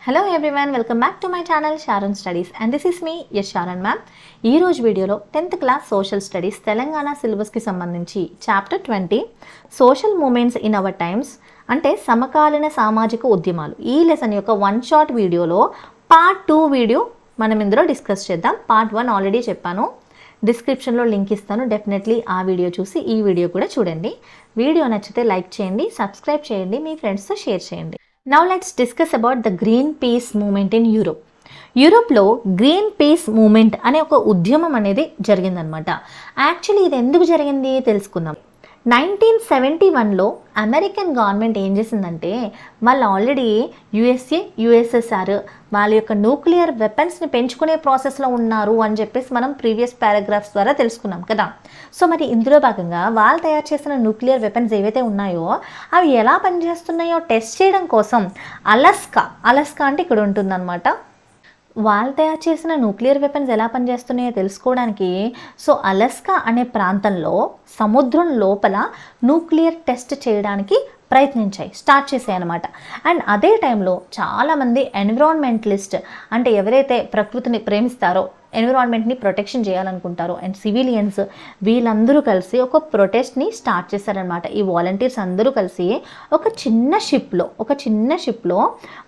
Hello everyone, welcome back to my channel Sharon Studies and this is me, yes Sharon ma'am. ఈ రోజు వీడియోలో 10th class social studies Telangana syllabus కి సంబంధించి chapter 20 social movements in our times అంటే సమకాలీన సామాజిక ఉద్యమాలు ఈ లెసన్ యొక్క వన్ షాట్ వీడియోలో పార్ట్ 2 వీడియో మనం ఇందులో డిస్కస్ చేద్దాం. పార్ట్ 1 ఆల్రెడీ చెప్పాను, డిస్క్రిప్షన్లో లింక్ ఇస్తాను, డెఫినెట్లీ ఆ వీడియో చూసి ఈ వీడియో కూడా చూడండి. వీడియో నచ్చితే లైక్ చేయండి, సబ్స్క్రైబ్ చేయండి, మీ ఫ్రెండ్స్తో షేర్ చేయండి. Now let's discuss about the Green Peace movement in Europe. యూరోప్లో గ్రీన్ పీస్ మూమెంట్ అనే ఒక ఉద్యమం అనేది జరిగిందనమాట. యాక్చువల్లీ ఇది ఎందుకు జరిగింది తెలుసుకుందాం. 1971లో అమెరికన్ గవర్నమెంట్ ఏం చేసిందంటే వాళ్ళు ఆల్రెడీ యుఎస్ఎస్ఆర్ వాళ్ళ యొక్క న్యూక్లియర్ వెపన్స్ని పెంచుకునే ప్రాసెస్లో ఉన్నారు అని చెప్పేసి మనం ప్రీవియస్ పారాగ్రాఫ్స్ ద్వారా తెలుసుకున్నాం కదా. సో మరి ఇందులో భాగంగా వాళ్ళు తయారు చేసిన న్యూక్లియర్ వెపన్స్ ఏవైతే ఉన్నాయో అవి ఎలా పనిచేస్తున్నాయో టెస్ట్ చేయడం కోసం అలస్కా అంటే ఇక్కడ ఉంటుందన్నమాట. వాళ్ళు తయారు చేసిన న్యూక్లియర్ వెపన్స్ ఎలా పనిచేస్తున్నాయో తెలుసుకోవడానికి సో అలస్కా అనే ప్రాంతంలో సముద్రం లోపల న్యూక్లియర్ టెస్ట్ చేయడానికి స్టార్ట్ చేశాయి అనమాట. అండ్ అదే టైంలో చాలామంది ఎన్విరాన్మెంటలిస్ట్ అంటే ఎవరైతే ప్రకృతిని ప్రేమిస్తారో ఎన్విరాన్మెంట్ని ప్రొటెక్షన్ చేయాలనుకుంటారో అండ్ సివిలియన్స్ వీళ్ళందరూ కలిసి ఒక ప్రొటెస్ట్ని స్టార్ట్ చేశారనమాట. ఈ వాలంటీర్స్ అందరూ కలిసి ఒక చిన్న షిప్లో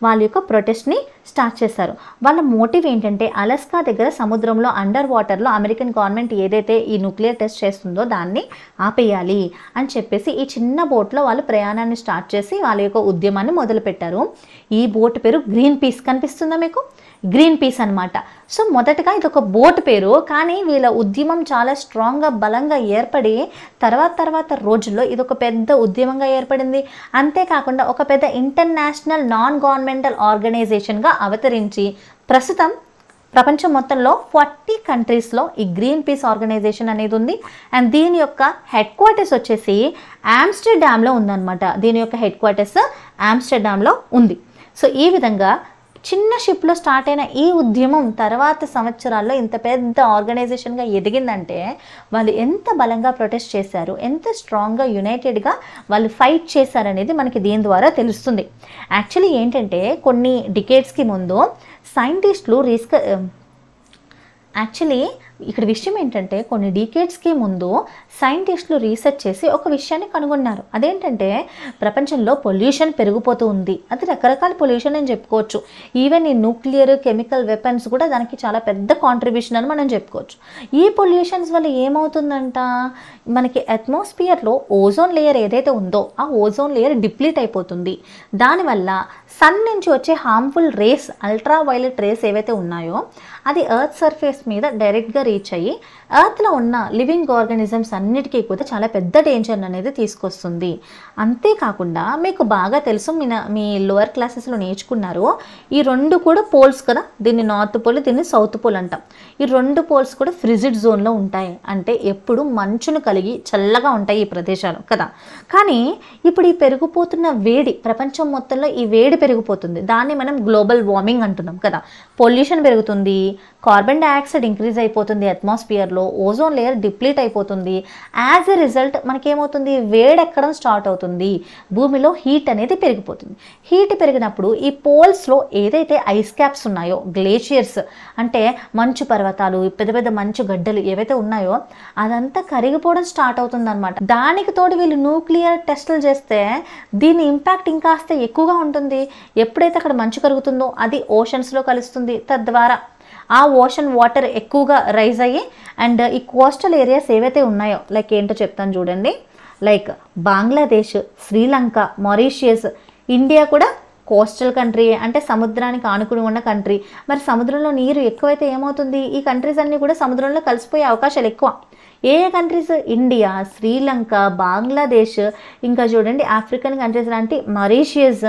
వాళ్ళ యొక్క ప్రొటెస్ట్ని స్టార్ట్ చేశారు. వాళ్ళ మోటివ్ ఏంటంటే అలస్కా దగ్గర సముద్రంలో అండర్ వాటర్లో అమెరికన్ గవర్నమెంట్ ఏదైతే ఈ న్యూక్లియర్ టెస్ట్ చేస్తుందో దాన్ని ఆపేయాలి అని చెప్పేసి ఈ చిన్న బోట్లో వాళ్ళు ప్రయాణాన్ని స్టార్ట్ చేసి వాళ్ళ యొక్క ఉద్యమాన్ని మొదలుపెట్టారు. ఈ బోట్ పేరు గ్రీన్ పీస్, కనిపిస్తుందా మీకు? గ్రీన్ పీస్ అనమాట. సో మొదటగా ఇది ఒక బోట్ పేరు, కానీ వీళ్ళ ఉద్యమం చాలా స్ట్రాంగ్గా బలంగా ఏర్పడి తర్వాత రోజుల్లో ఇది ఒక పెద్ద ఉద్యమంగా ఏర్పడింది. అంతేకాకుండా ఒక పెద్ద ఇంటర్నేషనల్ నాన్ గవర్నమెంటల్ ఆర్గనైజేషన్గా అవతరించి ప్రస్తుతం ప్రపంచం మొత్తంలో 40 కంట్రీస్లో ఈ గ్రీన్ పీస్ ఆర్గనైజేషన్ అనేది ఉంది. అండ్ దీని యొక్క హెడ్ క్వార్టర్స్ వచ్చేసి ఆమ్స్టర్డామ్లో ఉందన్నమాట. దీని యొక్క హెడ్ క్వార్టర్స్ ఆమ్స్టర్డామ్లో ఉంది. సో ఈ విధంగా చిన్న షిప్లో స్టార్ట్ అయిన ఈ ఉద్యమం తర్వాత సంవత్సరాల్లో ఇంత పెద్ద ఆర్గనైజేషన్గా ఎదిగిందంటే వాళ్ళు ఎంత బలంగా ప్రొటెస్ట్ చేశారు, ఎంత స్ట్రాంగ్గా యునైటెడ్గా వాళ్ళు ఫైట్ చేశారనేది మనకి దీని ద్వారా తెలుస్తుంది. యాక్చువల్లీ ఏంటంటే కొన్ని డికేడ్స్కి ముందు సైంటిస్టులు ఇక్కడ విషయం ఏంటంటే కొన్ని డికేడ్స్కి ముందు సైంటిస్టులు రీసెర్చ్ చేసి ఒక విషయాన్ని కనుగొన్నారు. అదేంటంటే ప్రపంచంలో పొల్యూషన్ పెరిగిపోతూ ఉంది. అది రకరకాల పొల్యూషన్ అని చెప్పుకోవచ్చు. ఈవెన్ ఈ న్యూక్లియర్ కెమికల్ వెపన్స్ కూడా దానికి చాలా పెద్ద కాంట్రిబ్యూషన్ అని మనం చెప్పుకోవచ్చు. ఈ పొల్యూషన్స్ వల్ల ఏమవుతుందంట, మనకి అట్మాస్ఫియర్లో ఓజోన్ లేయర్ ఏదైతే ఉందో ఆ ఓజోన్ లేయర్ డిప్లీట్ అయిపోతుంది. దానివల్ల సన్ నుంచి వచ్చే harmful rays, ultra violet rays ఏవైతే ఉన్నాయో అది ఎర్త్ సర్ఫేస్ మీద డైరెక్ట్గా రీచ్ అయ్యి ఎర్త్లో ఉన్న లివింగ్ ఆర్గానిజమ్స్ అన్నిటికీ కూడా చాలా పెద్ద డేంజర్ అనేది తీసుకొస్తుంది. అంతేకాకుండా మీకు బాగా తెలుసు, మీ లోవర్ క్లాసెస్లో నేర్చుకున్నారు, ఈ రెండు కూడా పోల్స్ కదా, దీన్ని నార్త్ పోల్, దీన్ని సౌత్ పోల్ అంటాం. ఈ రెండు పోల్స్ కూడా ఫ్రిజిడ్ జోన్లో ఉంటాయి, అంటే ఎప్పుడు మంచును కలిగి చల్లగా ఉంటాయి ఈ ప్రదేశాలు కదా. కానీ ఇప్పుడు ఈ పెరిగిపోతున్న వేడి, ప్రపంచం మొత్తంలో ఈ వేడి పెరిగిపోతుంది. దాన్ని మనం గ్లోబల్ వార్మింగ్ అంటున్నాం కదా. పొల్యూషన్ పెరుగుతుంది, కార్బన్ డైఆక్సైడ్ ఇంక్రీజ్ అయిపోతుంది అట్మాస్ఫియర్లో, ఓజోన్ లేయర్ డిప్లీట్ అయిపోతుంది. యాజ్ ఎ రిజల్ట్ మనకేమవుతుంది, వేడెక్కడం స్టార్ట్ అవుతుంది, భూమిలో హీట్ అనేది పెరిగిపోతుంది. హీట్ పెరిగినప్పుడు ఈ పోల్స్లో ఏదైతే ఐస్ క్యాప్స్ ఉన్నాయో, గ్లేషియర్స్ అంటే మంచు పర్వతాలు, పెద్ద పెద్ద మంచు గడ్డలు ఏవైతే ఉన్నాయో అదంతా కరిగిపోవడం స్టార్ట్ అవుతుంది అనమాట. దానికి తోడు వీళ్ళు న్యూక్లియర్ టెస్టులు చేస్తే దీని ఇంపాక్ట్ ఇంకాస్త ఎక్కువగా ఉంటుంది. ఎప్పుడైతే అక్కడ మంచు కరుగుతుందో అది ఓషన్స్లో కలుస్తుంది, తద్వారా ఆ ఓషన్ వాటర్ ఎక్కువగా రైజ్ అయ్యి అండ్ ఈ కోస్టల్ ఏరియాస్ ఏవైతే ఉన్నాయో లైక్ ఏంటో చెప్తాను చూడండి. Like Bangladesh, Sri Lanka, Mauritius, India కూడా కోస్టల్ కంట్రీ అంటే సముద్రానికి ఆనుకుని ఉన్న కంట్రీ. మరి సముద్రంలో నీరు ఎక్కువైతే ఏమవుతుంది, ఈ కంట్రీస్ అన్నీ కూడా సముద్రంలో కలిసిపోయే అవకాశాలు ఎక్కువ. ఏ కంట్రీస్? ఇండియా, శ్రీలంక, బంగ్లాదేశ్, ఇంకా చూడండి ఆఫ్రికన్ కంట్రీస్ లాంటి మారిషియస్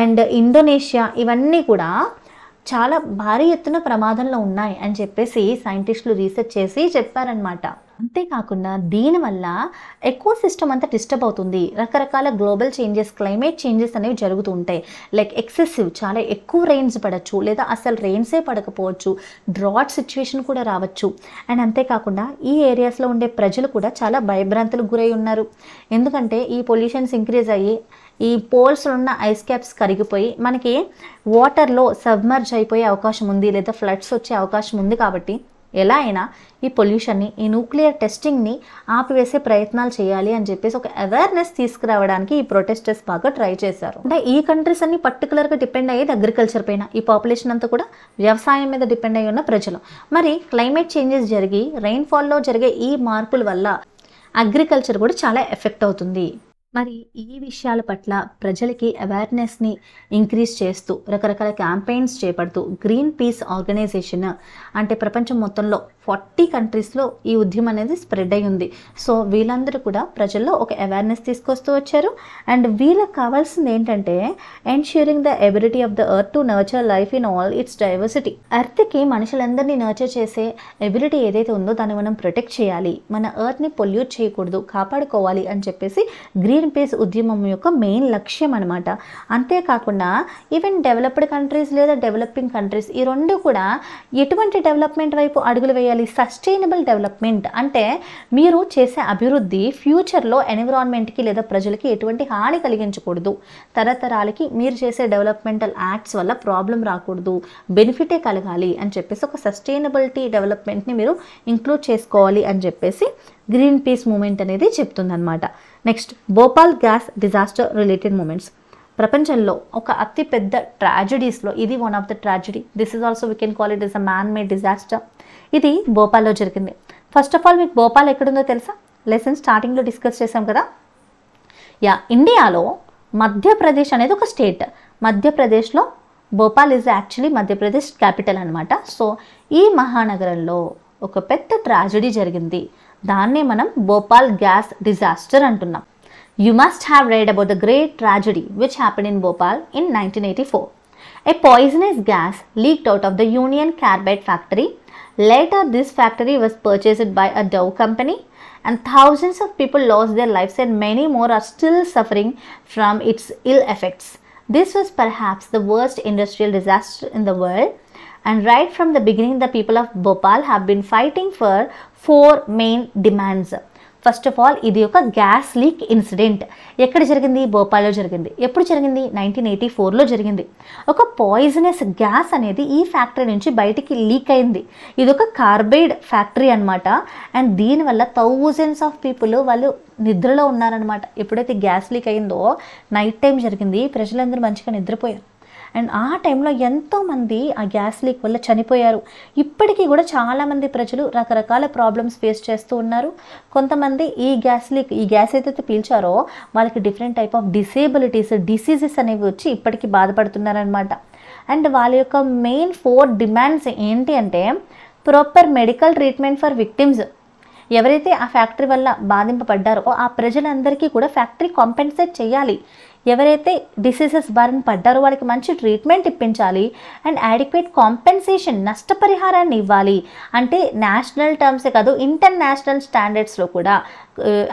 అండ్ ఇండోనేషియా, ఇవన్నీ కూడా చాలా భారీ ఎత్తున ప్రమాదంలో ఉన్నాయి అని చెప్పేసి సైంటిస్టులు రీసెర్చ్ చేసి చెప్పారనమాట. అంతేకాకుండా దీనివల్ల ఎకో సిస్టమ్ అంతా డిస్టర్బ్ అవుతుంది. రకరకాల గ్లోబల్ చేంజెస్, క్లైమేట్ చేంజెస్ అనేవి జరుగుతూ ఉంటాయి. లైక్ ఎక్సెసివ్, చాలా ఎక్కువ రెయిన్స్ పడవచ్చు, లేదా అసలు రెయిన్సే పడకపోవచ్చు, డ్రాట్ సిచ్యువేషన్ కూడా రావచ్చు. అండ్ అంతేకాకుండా ఈ ఏరియాస్లో ఉండే ప్రజలు కూడా చాలా భయభ్రాంతులకు గురై ఉన్నారు. ఎందుకంటే ఈ పొల్యూషన్స్ ఇంక్రీజ్ అయ్యి ఈ పోల్స్లో ఉన్న ఐస్ క్యాప్స్ కరిగిపోయి మనకి వాటర్లో సబ్మర్జ్ అయిపోయే అవకాశం ఉంది, లేదా ఫ్లడ్స్ వచ్చే అవకాశం ఉంది. కాబట్టి ఎలా అయినా ఈ పొల్యూషన్ని, ఈ న్యూక్లియర్ టెస్టింగ్ని ఆపివేసే ప్రయత్నాలు చేయాలి అని చెప్పేసి ఒక అవేర్నెస్ తీసుకురావడానికి ఈ ప్రొటెస్టర్స్ బాగా ట్రై చేశారు. అంటే ఈ కంట్రీస్ అన్ని పర్టికులర్గా డిపెండ్ అయ్యేది అగ్రికల్చర్ పైన. ఈ పాపులేషన్ అంతా కూడా వ్యవసాయం మీద డిపెండ్ అయ్యి ఉన్న ప్రజలు. మరి క్లైమేట్ చేంజెస్ జరిగి రెయిన్ఫాల్లో జరిగే ఈ మార్పుల వల్ల అగ్రికల్చర్ కూడా చాలా ఎఫెక్ట్ అవుతుంది. మరి ఈ విషయాల పట్ల ప్రజలకి అవేర్నెస్ని ఇంక్రీజ్ చేస్తూ రకరకాల క్యాంపెయిన్స్ చేపడుతూ గ్రీన్ పీస్ ఆర్గనైజేషన్ అంటే ప్రపంచం మొత్తంలో 40 కంట్రీస్లో ఈ ఉద్యమం అనేది స్ప్రెడ్ అయి ఉంది. సో వీళ్ళందరూ కూడా ప్రజల్లో ఒక అవేర్నెస్ తీసుకొస్తూ వచ్చారు. అండ్ వీళ్ళకి కావాల్సింది ఏంటంటే ensuring the ability of the earth to nurture life in all its diversity. ఎర్త్కి మనుషులందరినీ నర్చర్ చేసే ఎబిలిటీ ఏదైతే ఉందో దాన్ని మనం ప్రొటెక్ట్ చేయాలి, మన ఎర్త్ని పొల్యూట్ చేయకూడదు, కాపాడుకోవాలి అని చెప్పేసి గ్రీన్ పీస్ ఉద్యమం యొక్క మెయిన్ లక్ష్యం అనమాట. అంతేకాకుండా ఈవెన్ డెవలప్డ్ కంట్రీస్ లేదా డెవలపింగ్ కంట్రీస్ ఈ రెండు కూడా ఎటువంటి డెవలప్మెంట్ వైపు అడుగులు వేయాలి? సస్టైనబుల్ డెవలప్మెంట్ అంటే మీరు చేసే అభివృద్ధి ఫ్యూచర్లో ఎన్విరాన్మెంట్కి లేదా ప్రజలకి ఎటువంటి హాని కలిగించకూడదు, తరతరాలకి మీరు చేసే డెవలప్మెంటల్ యాక్ట్స్ వల్ల ప్రాబ్లం రాకూడదు, బెనిఫిటే కలగాలి అని చెప్పేసి ఒక సస్టైనబిలిటీ డెవలప్మెంట్ని మీరు ఇంక్లూడ్ చేసుకోవాలి అని చెప్పేసి గ్రీన్ పీస్ మూమెంట్ అనేది చెప్తుందన్నమాట. Next, Bhopal gas disaster related movements. ప్రపంచంలో ఒక అతి పెద్ద ట్రాజడీస్లో ఇది one of the tragedy. This is also we can call it is a man made disaster. ఇది భోపాల్లో జరిగింది. ఫస్ట్ ఆఫ్ ఆల్ మీకు భోపాల్ ఎక్కడుందో తెలుసా? లెసన్ స్టార్టింగ్లో డిస్కస్ చేసాం కదా. ఇండియాలో మధ్యప్రదేశ్ అనేది ఒక స్టేట్. మధ్యప్రదేశ్లో Bhopal is actually Madhya Pradesh capital అనమాట. సో ఈ మహానగరంలో ఒక పెద్ద ట్రాజడీ జరిగింది. దాన్నే మనం భోపాల్ గ్యాస్ డిజాస్టర్ అంటున్నాం. You must have read about the great tragedy which happened in Bhopal in 1984. A poisonous gas leaked out of the Union Carbide factory. Later, this factory was purchased by a Dow company, and thousands of people lost their lives and many more are still suffering from its ill effects. This was perhaps the worst industrial disaster in the world. And right from the beginning, the people of Bhopal have been fighting for 4 main demands. First of all ఇది ఒక gas leak incident. ఎక్కడ జరిగింది? భోపాల్లో జరిగింది. ఎప్పుడు జరిగింది? 1984లో జరిగింది. ఒక poisonous gas అనేది ఈ ఫ్యాక్టరీ నుంచి బయటికి లీక్ అయింది. ఇది ఒక కార్బైడ్ ఫ్యాక్టరీ అనమాట. అండ్ దీనివల్ల థౌజండ్స్ ఆఫ్ పీపుల్ వాళ్ళు నిద్రలో ఉన్నారనమాట. ఎప్పుడైతే గ్యాస్ లీక్ అయిందో నైట్ టైం జరిగింది, ప్రజలందరూ మంచిగా నిద్రపోయారు. అండ్ ఆ టైంలో ఎంతోమంది ఆ గ్యాస్ లీక్ వల్ల చనిపోయారు. ఇప్పటికీ కూడా చాలామంది ప్రజలు రకరకాల ప్రాబ్లమ్స్ ఫేస్ చేస్తూ ఉన్నారు. కొంతమంది ఈ గ్యాస్ ఏదైతే పీల్చారో వాళ్ళకి డిఫరెంట్ టైప్ ఆఫ్ డిసీజెస్ అనేవి వచ్చి ఇప్పటికీ బాధపడుతున్నారనమాట. అండ్ వాళ్ళ యొక్క మెయిన్ 4 డిమాండ్స్ ఏంటి అంటే proper medical treatment for victims. ఎవరైతే ఆ ఫ్యాక్టరీ వల్ల బాధింపబడ్డారో ఆ ప్రజలందరికీ కూడా ఫ్యాక్టరీ కాంపెన్సేట్ చేయాలి. ఎవరైతే డిసీజెస్ బారిన పడ్డారో వాళ్ళకి మంచి ట్రీట్మెంట్ ఇప్పించాలి. అండ్ యాడిక్వేట్ కాంపెన్సేషన్, నష్టపరిహారాన్ని ఇవ్వాలి. అంటే నేషనల్ టర్మ్సే కాదు, ఇంటర్నేషనల్ స్టాండర్డ్స్లో కూడా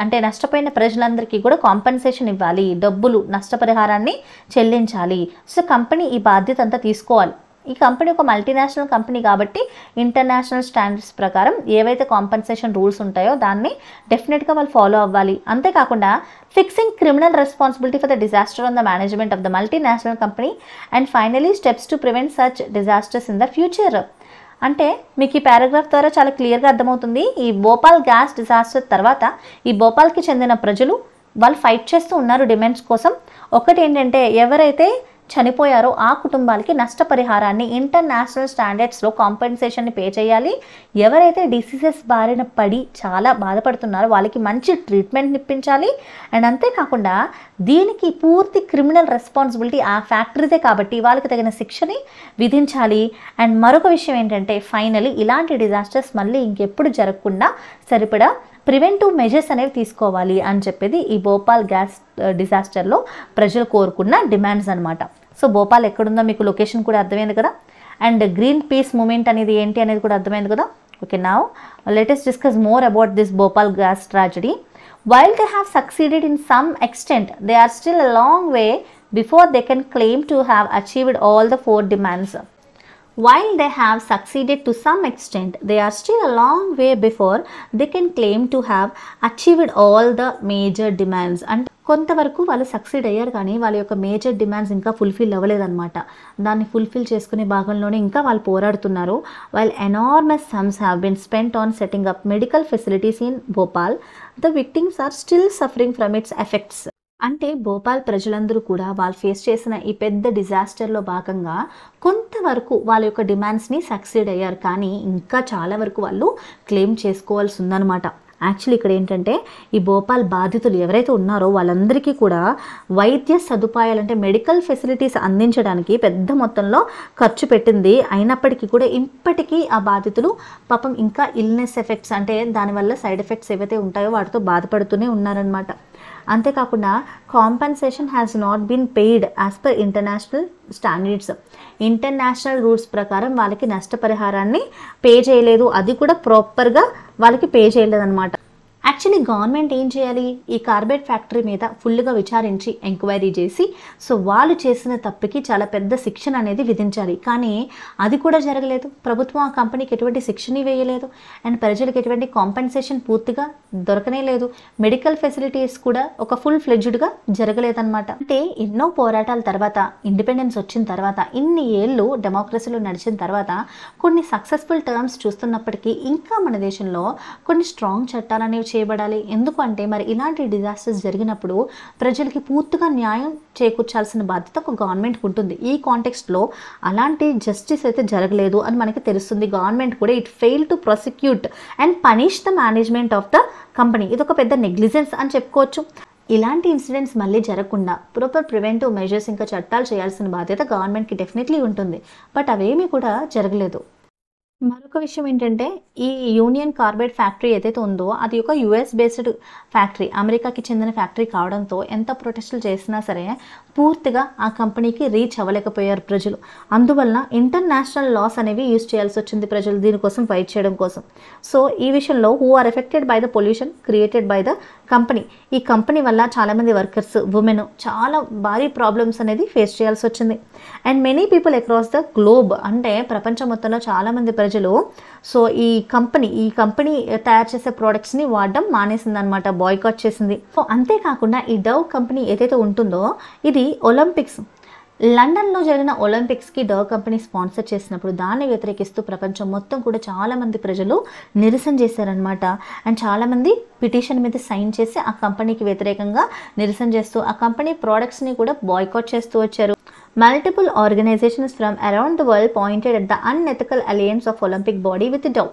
అంటే నష్టపోయిన ప్రజలందరికీ కూడా కాంపెన్సేషన్ ఇవ్వాలి, డబ్బులు నష్టపరిహారాన్ని చెల్లించాలి. సో కంపెనీ ఈ బాధ్యత అంతా తీసుకోవాలి. ఈ కంపెనీ ఒక మల్టీనేషనల్ కంపెనీ కాబట్టి ఇంటర్నేషనల్ స్టాండర్డ్స్ ప్రకారం ఏవైతే కాంపెన్సేషన్ రూల్స్ ఉంటాయో దాన్ని డెఫినెట్గా వాళ్ళు ఫాలో అవ్వాలి. అంతేకాకుండా fixing criminal responsibility for the disaster on the management of the multinational company and finally steps to prevent such disasters in the future. అంటే మీకు ఈ పారాగ్రాఫ్ ద్వారా చాలా క్లియర్గా అర్థమవుతుంది. ఈ భోపాల్ గ్యాస్ డిజాస్టర్ తర్వాత ఈ భోపాల్కి చెందిన ప్రజలు వాళ్ళు ఫైట్ చేస్తూ ఉన్నారు డిమాండ్స్ కోసం. ఒకటి ఏంటంటే ఎవరైతే చనిపోయారో ఆ కుటుంబాలకి నష్టపరిహారాన్ని ఇంటర్నేషనల్ స్టాండర్డ్స్లో కాంపెన్సేషన్ని పే చేయాలి. ఎవరైతే డిసీజెస్ బారిన పడి చాలా బాధపడుతున్నారో వాళ్ళకి మంచి ట్రీట్మెంట్ ఇప్పించాలి. అండ్ అంతేకాకుండా దీనికి పూర్తి క్రిమినల్ రెస్పాన్సిబిలిటీ ఆ ఫ్యాక్టరీదే కాబట్టి వాళ్ళకి తగిన శిక్షని విధించాలి. అండ్ మరొక విషయం ఏంటంటే ఫైనలీ ఇలాంటి డిజాస్టర్స్ మళ్ళీ ఇంకెప్పుడు జరగకుండా సరిపడా ప్రివెంటివ్ మెజర్స్ అనేవి తీసుకోవాలి అని చెప్పేది ఈ భోపాల్ గ్యాస్ డిజాస్టర్లో ప్రజలు కోరుకున్న డిమాండ్స్ అనమాట. సో భోపాల్ ఎక్కడుందో మీకు లొకేషన్ కూడా అర్థమైంది కదా. అండ్ గ్రీన్ పీస్ మూమెంట్ అనేది ఏంటి అనేది కూడా అర్థమైంది కదా. Okay, now let us discuss more about this Bhopal gas tragedy. While they have succeeded in some extent, they are still a long way before they can claim to have achieved all the 4 demands. While they have succeeded to some extent, they are still a long way before they can claim to have achieved all the major demands. అంటే కొంతవరకు వాళ్ళు succeed అయ్యారు కానీ వాళ్ళ యొక్క major demands ఇంకా fulfil అవ్వలేదన్నమాట. దాన్ని fulfil చేసుకునే భాగంలోనే ఇంకా వాళ్ళు పోరాడుతున్నారు. While enormous sums have been spent on setting up medical facilities in Bhopal, the victims are still suffering from its effects. అంటే భోపాల్ ప్రజలందరూ కూడా వాళ్ళు ఫేస్ చేసిన ఈ పెద్ద డిజాస్టర్లో భాగంగా కొంతవరకు వాళ్ళ యొక్క డిమాండ్స్ని సక్సీడ్ అయ్యారు కానీ ఇంకా చాలా వరకు వాళ్ళు క్లెయిమ్ చేసుకోవాల్సి ఉందన్నమాట. యాక్చువల్లీ ఇక్కడ ఏంటంటే ఈ భోపాల్ బాధితులు ఎవరైతే ఉన్నారో వాళ్ళందరికీ కూడా వైద్య సదుపాయాలు అంటే మెడికల్ ఫెసిలిటీస్ అందించడానికి పెద్ద మొత్తంలో ఖర్చు పెట్టింది. అయినప్పటికీ కూడా ఇప్పటికీ ఆ బాధితులు పాపం ఇంకా ఇల్నెస్ ఎఫెక్ట్స్ అంటే దానివల్ల సైడ్ ఎఫెక్ట్స్ ఏవైతే ఉంటాయో వాటితో బాధపడుతూనే ఉన్నారనమాట. అంతేకాకుండా compensation has not been paid as per international standards. International rules ప్రకారం వాళ్ళకి నష్టపరిహారాన్ని పే చేయలేదు, అది కూడా ప్రాపర్గా వాళ్ళకి పే చేయలేదు అనమాట. యాక్చువల్లీ గవర్నమెంట్ ఏం చేయాలి, ఈ కార్బైడ్ ఫ్యాక్టరీ మీద ఫుల్గా విచారించి ఎంక్వైరీ చేసి సో వాళ్ళు చేసిన తప్పుకి చాలా పెద్ద శిక్షణ అనేది విధించాలి. కానీ అది కూడా జరగలేదు. ప్రభుత్వం ఆ కంపెనీకి ఎటువంటి శిక్షణ వేయలేదు అండ్ ప్రజలకు ఎటువంటి కాంపెన్సేషన్ పూర్తిగా దొరకనే లేదు. మెడికల్ ఫెసిలిటీస్ కూడా ఒక ఫుల్ ఫ్లెడ్జ్డ్గా జరగలేదన్నమాట. అంటే ఎన్నో పోరాటాల తర్వాత ఇండిపెండెన్స్ వచ్చిన తర్వాత ఇన్ని ఏళ్ళు డెమోక్రసీలో నడిచిన తర్వాత కొన్ని సక్సెస్ఫుల్ టర్మ్స్ చూస్తున్నప్పటికీ ఇంకా మన దేశంలో కొన్ని స్ట్రాంగ్ చట్టాలు అనేవి చేయబడాలి. ఎందుకంటే మరి ఇలాంటి డిజాస్టర్స్ జరిగినప్పుడు ప్రజలకి పూర్తిగా న్యాయం చేకూర్చాల్సిన బాధ్యత ఒక గవర్నమెంట్కి ఉంటుంది. ఈ కాంటెక్స్ట్లో అలాంటి జస్టిస్ అయితే జరగలేదు అని మనకి తెలుస్తుంది. గవర్నమెంట్ కూడా it fail to prosecute and punish the management of the company. ఇది ఒక పెద్ద నెగ్లిజెన్స్ అని చెప్పుకోవచ్చు. ఇలాంటి ఇన్సిడెంట్స్ మళ్ళీ జరగకుండా ప్రాపర్ ప్రివెంటివ్ మెజర్స్ ఇంకా చట్టాలు చేయాల్సిన బాధ్యత గవర్నమెంట్కి డెఫినెట్లీ ఉంటుంది. బట్ అవేమీ కూడా జరగలేదు. మరొక విషయం ఏంటంటే ఈ యూనియన్ కార్బైడ్ ఫ్యాక్టరీ ఏదైతే ఉందో అది ఒక యుఎస్ బేస్డ్ ఫ్యాక్టరీ, అమెరికాకి చెందిన ఫ్యాక్టరీ కావడంతో ఎంత ప్రొటెస్టులు చేసినా సరే పూర్తిగా ఆ కంపెనీకి రీచ్ అవ్వలేకపోయారు ప్రజలు. అందువల్ల ఇంటర్నేషనల్ లాస్ అనేవి యూజ్ చేయాల్సి వచ్చింది ప్రజలు దీనికోసం ఫైట్ చేయడం కోసం. సో ఈ విషయంలో who are affected by the pollution created by the company, ఈ కంపెనీ వల్ల చాలామంది వర్కర్స్ ఉమెన్ చాలా భారీ ప్రాబ్లమ్స్ అనేది ఫేస్ చేయాల్సి వచ్చింది. And many people across the globe అంటే ప్రపంచం మొత్తంలో చాలామంది ప్రజలు సో ఈ కంపెనీ తయారు చేసే ప్రోడక్ట్స్ని వాడడం మానేసిందనమాట, బాయ్కాట్ చేసింది. సో అంతేకాకుండా ఈ డవ్ కంపెనీ ఏదైతే ఉంటుందో ఇది ఒలింపిక్స్ లండన్లో జరిగిన ఒలింపిక్స్కి డవ్ కంపెనీ స్పాన్సర్ చేసినప్పుడు దాన్ని వ్యతిరేకిస్తూ ప్రపంచం మొత్తం కూడా చాలామంది ప్రజలు నిరసన చేశారనమాట. అండ్ చాలామంది పిటిషన్ మీద సైన్ చేసి ఆ కంపెనీకి వ్యతిరేకంగా నిరసన చేస్తూ ఆ కంపెనీ ప్రోడక్ట్స్ని కూడా బాయ్కాట్ చేస్తూ వచ్చారు. Multiple organizations from around the world pointed at the unethical alliance of Olympic body with Dow.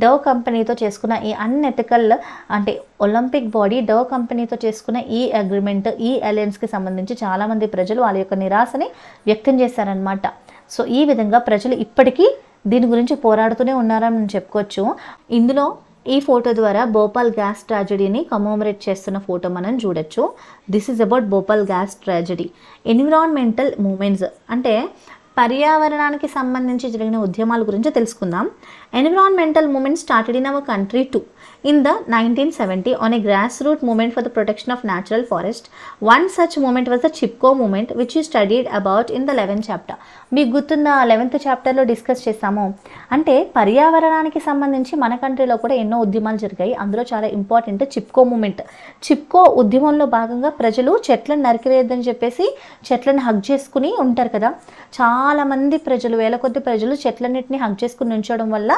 Dove కంపెనీతో చేసుకున్న ఈ అన్ఎథికల్ అంటే ఒలింపిక్ బాడీ డవ్ కంపెనీతో చేసుకున్న ఈ అగ్రిమెంట్ ఈ అలయన్స్కి సంబంధించి చాలామంది ప్రజలు వాళ్ళ యొక్క నిరాశని వ్యక్తం చేశారనమాట. సో ఈ విధంగా ప్రజలు ఇప్పటికీ దీని గురించి పోరాడుతూనే ఉన్నారని చెప్పుకోవచ్చు. ఇందులో ఈ ఫోటో ద్వారా భోపాల్ గ్యాస్ ట్రాజడీని కమోమరేట్ చేస్తున్న ఫోటో మనం చూడొచ్చు. This is about Bhopal gas tragedy. Environmental movements అంటే పర్యావరణానికి సంబంధించి జరిగిన ఉద్యమాల గురించి తెలుసుకుందాం. Environmental movement started in our country to in the 1970 on a grassroots movement for the protection of natural forest. One such movement was the Chipko movement which you studied about in the 11th chapter. మీకు గుర్తున్న 11th చాప్టర్లో discuss చేసాము. అంటే పర్యావరణానికి సంబంధించి మన కంట్రీలో కూడా ఎన్నో ఉద్యమాలు జరిగాయి. అందులో చాలా ఇంపార్టెంట్ చిప్కో మూమెంట్. చిప్కో ఉద్యమంలో భాగంగా ప్రజలు చెట్లను నరికివేయద్దని చెప్పేసి చెట్లను హగ్ చేసుకుని ఉంటారు కదా. చాలామంది ప్రజలు వేల కొద్ది ప్రజలు చెట్లన్నింటినీ హగ్ చేసుకుని ఉంచడం వల్ల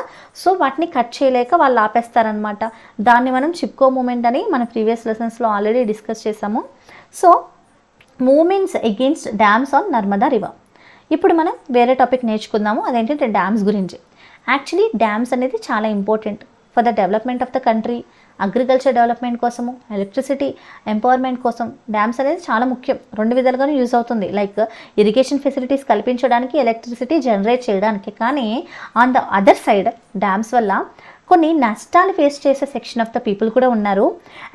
సో వాటిని కట్ చేయలేక వాళ్ళు ఆపేస్తారనమాట. దాన్ని మనం చిప్కో మూమెంట్ అని మన ప్రీవియస్ లెసన్స్లో ఆల్రెడీ డిస్కస్ చేసాము. So movements against dams on Narmada river. ఇప్పుడు మనం వేరే టాపిక్ నేర్చుకుందాము, అదేంటంటే డ్యామ్స్ గురించి. యాక్చువల్లీ డ్యామ్స్ అనేది చాలా important for the development of the country. Agriculture development కోసము, ఎలక్ట్రిసిటీ ఎంపవర్మెంట్ కోసం డ్యామ్స్ అనేది చాలా ముఖ్యం. రెండు విధాలుగానే యూజ్ అవుతుంది. లైక్ ఇరిగేషన్ ఫెసిలిటీస్ కల్పించడానికి, ఎలక్ట్రిసిటీ జనరేట్ చేయడానికి. కానీ on the other side dams వల్ల కొన్ని నష్టాలు ఫేస్ చేసే సెక్షన్ ఆఫ్ ద పీపుల్ కూడా ఉన్నారు.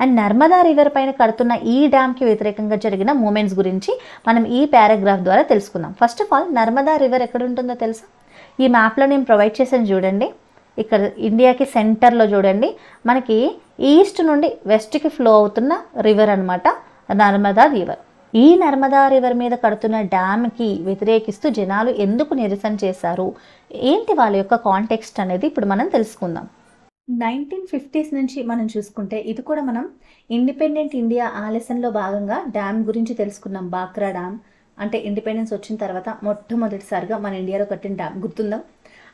అండ్ నర్మదా రివర్ పైన కడుతున్న ఈ డ్యామ్కి వ్యతిరేకంగా జరిగిన మూమెంట్స్ గురించి మనం ఈ పారాగ్రాఫ్ ద్వారా తెలుసుకుందాం. First of all Narmada river ఎక్కడ ఉంటుందో తెలుసా? ఈ మ్యాప్లో నేను ప్రొవైడ్ చేసాను చూడండి. ఇక్కడ ఇండియాకి సెంటర్లో చూడండి, మనకి ఈస్ట్ నుండి వెస్ట్కి ఫ్లో అవుతున్న రివర్ అనమాట నర్మదా రివర్. ఈ నర్మదా రివర్ మీద కడుతున్న డ్యామ్కి వ్యతిరేకిస్తూ జనాలు ఎందుకు నిరసన చేశారు, ఏంటి వాళ్ళ యొక్క కాంటెక్స్ట్ అనేది ఇప్పుడు మనం తెలుసుకుందాం. 1950s నుంచి మనం చూసుకుంటే ఇది కూడా మనం ఇండిపెండెంట్ ఇండియా ఆలస్యంలో భాగంగా డ్యామ్ గురించి తెలుసుకున్నాం. బాక్రా డ్యామ్ అంటే ఇండిపెండెన్స్ వచ్చిన తర్వాత మొట్టమొదటిసారిగా మన ఇండియాలో కట్టిన డ్యామ్ గుర్తుందా?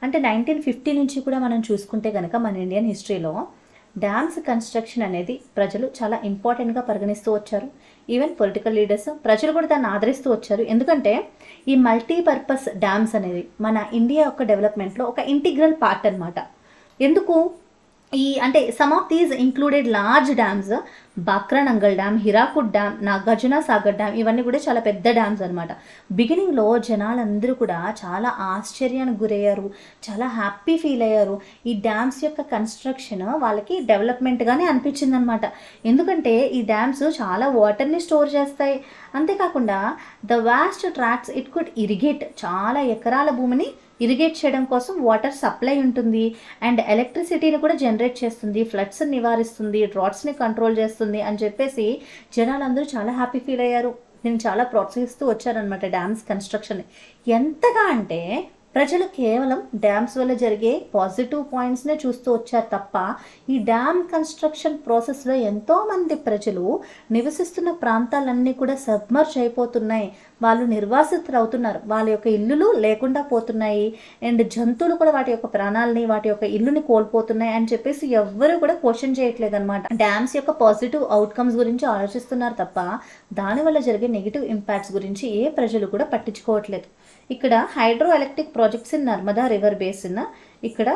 అంటే 1950 నుంచి కూడా మనం చూసుకుంటే కనుక మన ఇండియన్ హిస్టరీలో డ్యామ్స్ కన్స్ట్రక్షన్ అనేది ప్రజలు చాలా ఇంపార్టెంట్గా పరిగణిస్తూ వచ్చారు. ఈవెన్ పొలిటికల్ లీడర్స్, ప్రజలు కూడా దాన్ని ఆదరిస్తూ వచ్చారు. ఎందుకంటే ఈ మల్టీపర్పస్ డ్యామ్స్ అనేది మన ఇండియా యొక్క డెవలప్మెంట్లో ఒక ఇంటిగ్రల్ పార్ట్ అనమాట. ఎందుకు అంటే some of these included large dams, Bhakra Nangal dam, Hirakud dam, Nagarjuna Sagar dam, ఇవన్నీ కూడా చాలా పెద్ద డ్యామ్స్ అనమాట. బిగినింగ్లో జనాలందరూ కూడా చాలా ఆశ్చర్యానికి గురయ్యారు, చాలా హ్యాపీ ఫీల్ అయ్యారు. ఈ డ్యామ్స్ యొక్క కన్స్ట్రక్షన్ వాళ్ళకి డెవలప్మెంట్గానే అనిపించింది అనమాట. ఎందుకంటే ఈ డ్యామ్స్ చాలా వాటర్ని స్టోర్ చేస్తాయి. అంతేకాకుండా the vast tracts it could irrigate, చాలా ఎకరాల భూమిని ఇరిగేట్ చేయడం కోసం వాటర్ సప్లై ఉంటుంది. అండ్ ఎలక్ట్రిసిటీని కూడా జనరేట్ చేస్తుంది, ఫ్లడ్స్ నివారిస్తుంది, డ్రాట్స్ని కంట్రోల్ చేస్తుంది అని చెప్పేసి జనాలందరూ చాలా హ్యాపీ ఫీల్ అయ్యారు. నేను చాలా ప్రోత్సహిస్తూ వచ్చారనమాట డ్యామ్స్ కన్స్ట్రక్షన్. ఎంతగా అంటే ప్రజలు కేవలం డ్యామ్స్ వల్ల జరిగే పాజిటివ్ పాయింట్స్నే చూస్తూ వచ్చారు తప్ప ఈ డ్యామ్ కన్స్ట్రక్షన్ ప్రాసెస్లో ఎంతోమంది ప్రజలు నివసిస్తున్న ప్రాంతాలన్నీ కూడా సబ్మర్జ్ అయిపోతున్నాయి, వాళ్ళు నిర్వాసితులు అవుతున్నారు, వాళ్ళ యొక్క ఇల్లులు లేకుండా పోతున్నాయి, అండ్ జంతువులు కూడా వాటి యొక్క ప్రాణాలని, వాటి యొక్క ఇల్లుని కోల్పోతున్నాయి అని చెప్పేసి ఎవ్వరూ కూడా క్వశ్చన్ చేయట్లేదు అనమాట. డ్యామ్స్ యొక్క పాజిటివ్ అవుట్కమ్స్ గురించి ఆలోచిస్తున్నారు తప్ప దానివల్ల జరిగే నెగిటివ్ ఇంపాక్ట్స్ గురించి ఏ ప్రజలు కూడా పట్టించుకోవట్లేదు. ఇక్కడ hydro electric projects in Narmada river basin, ఇక్కడ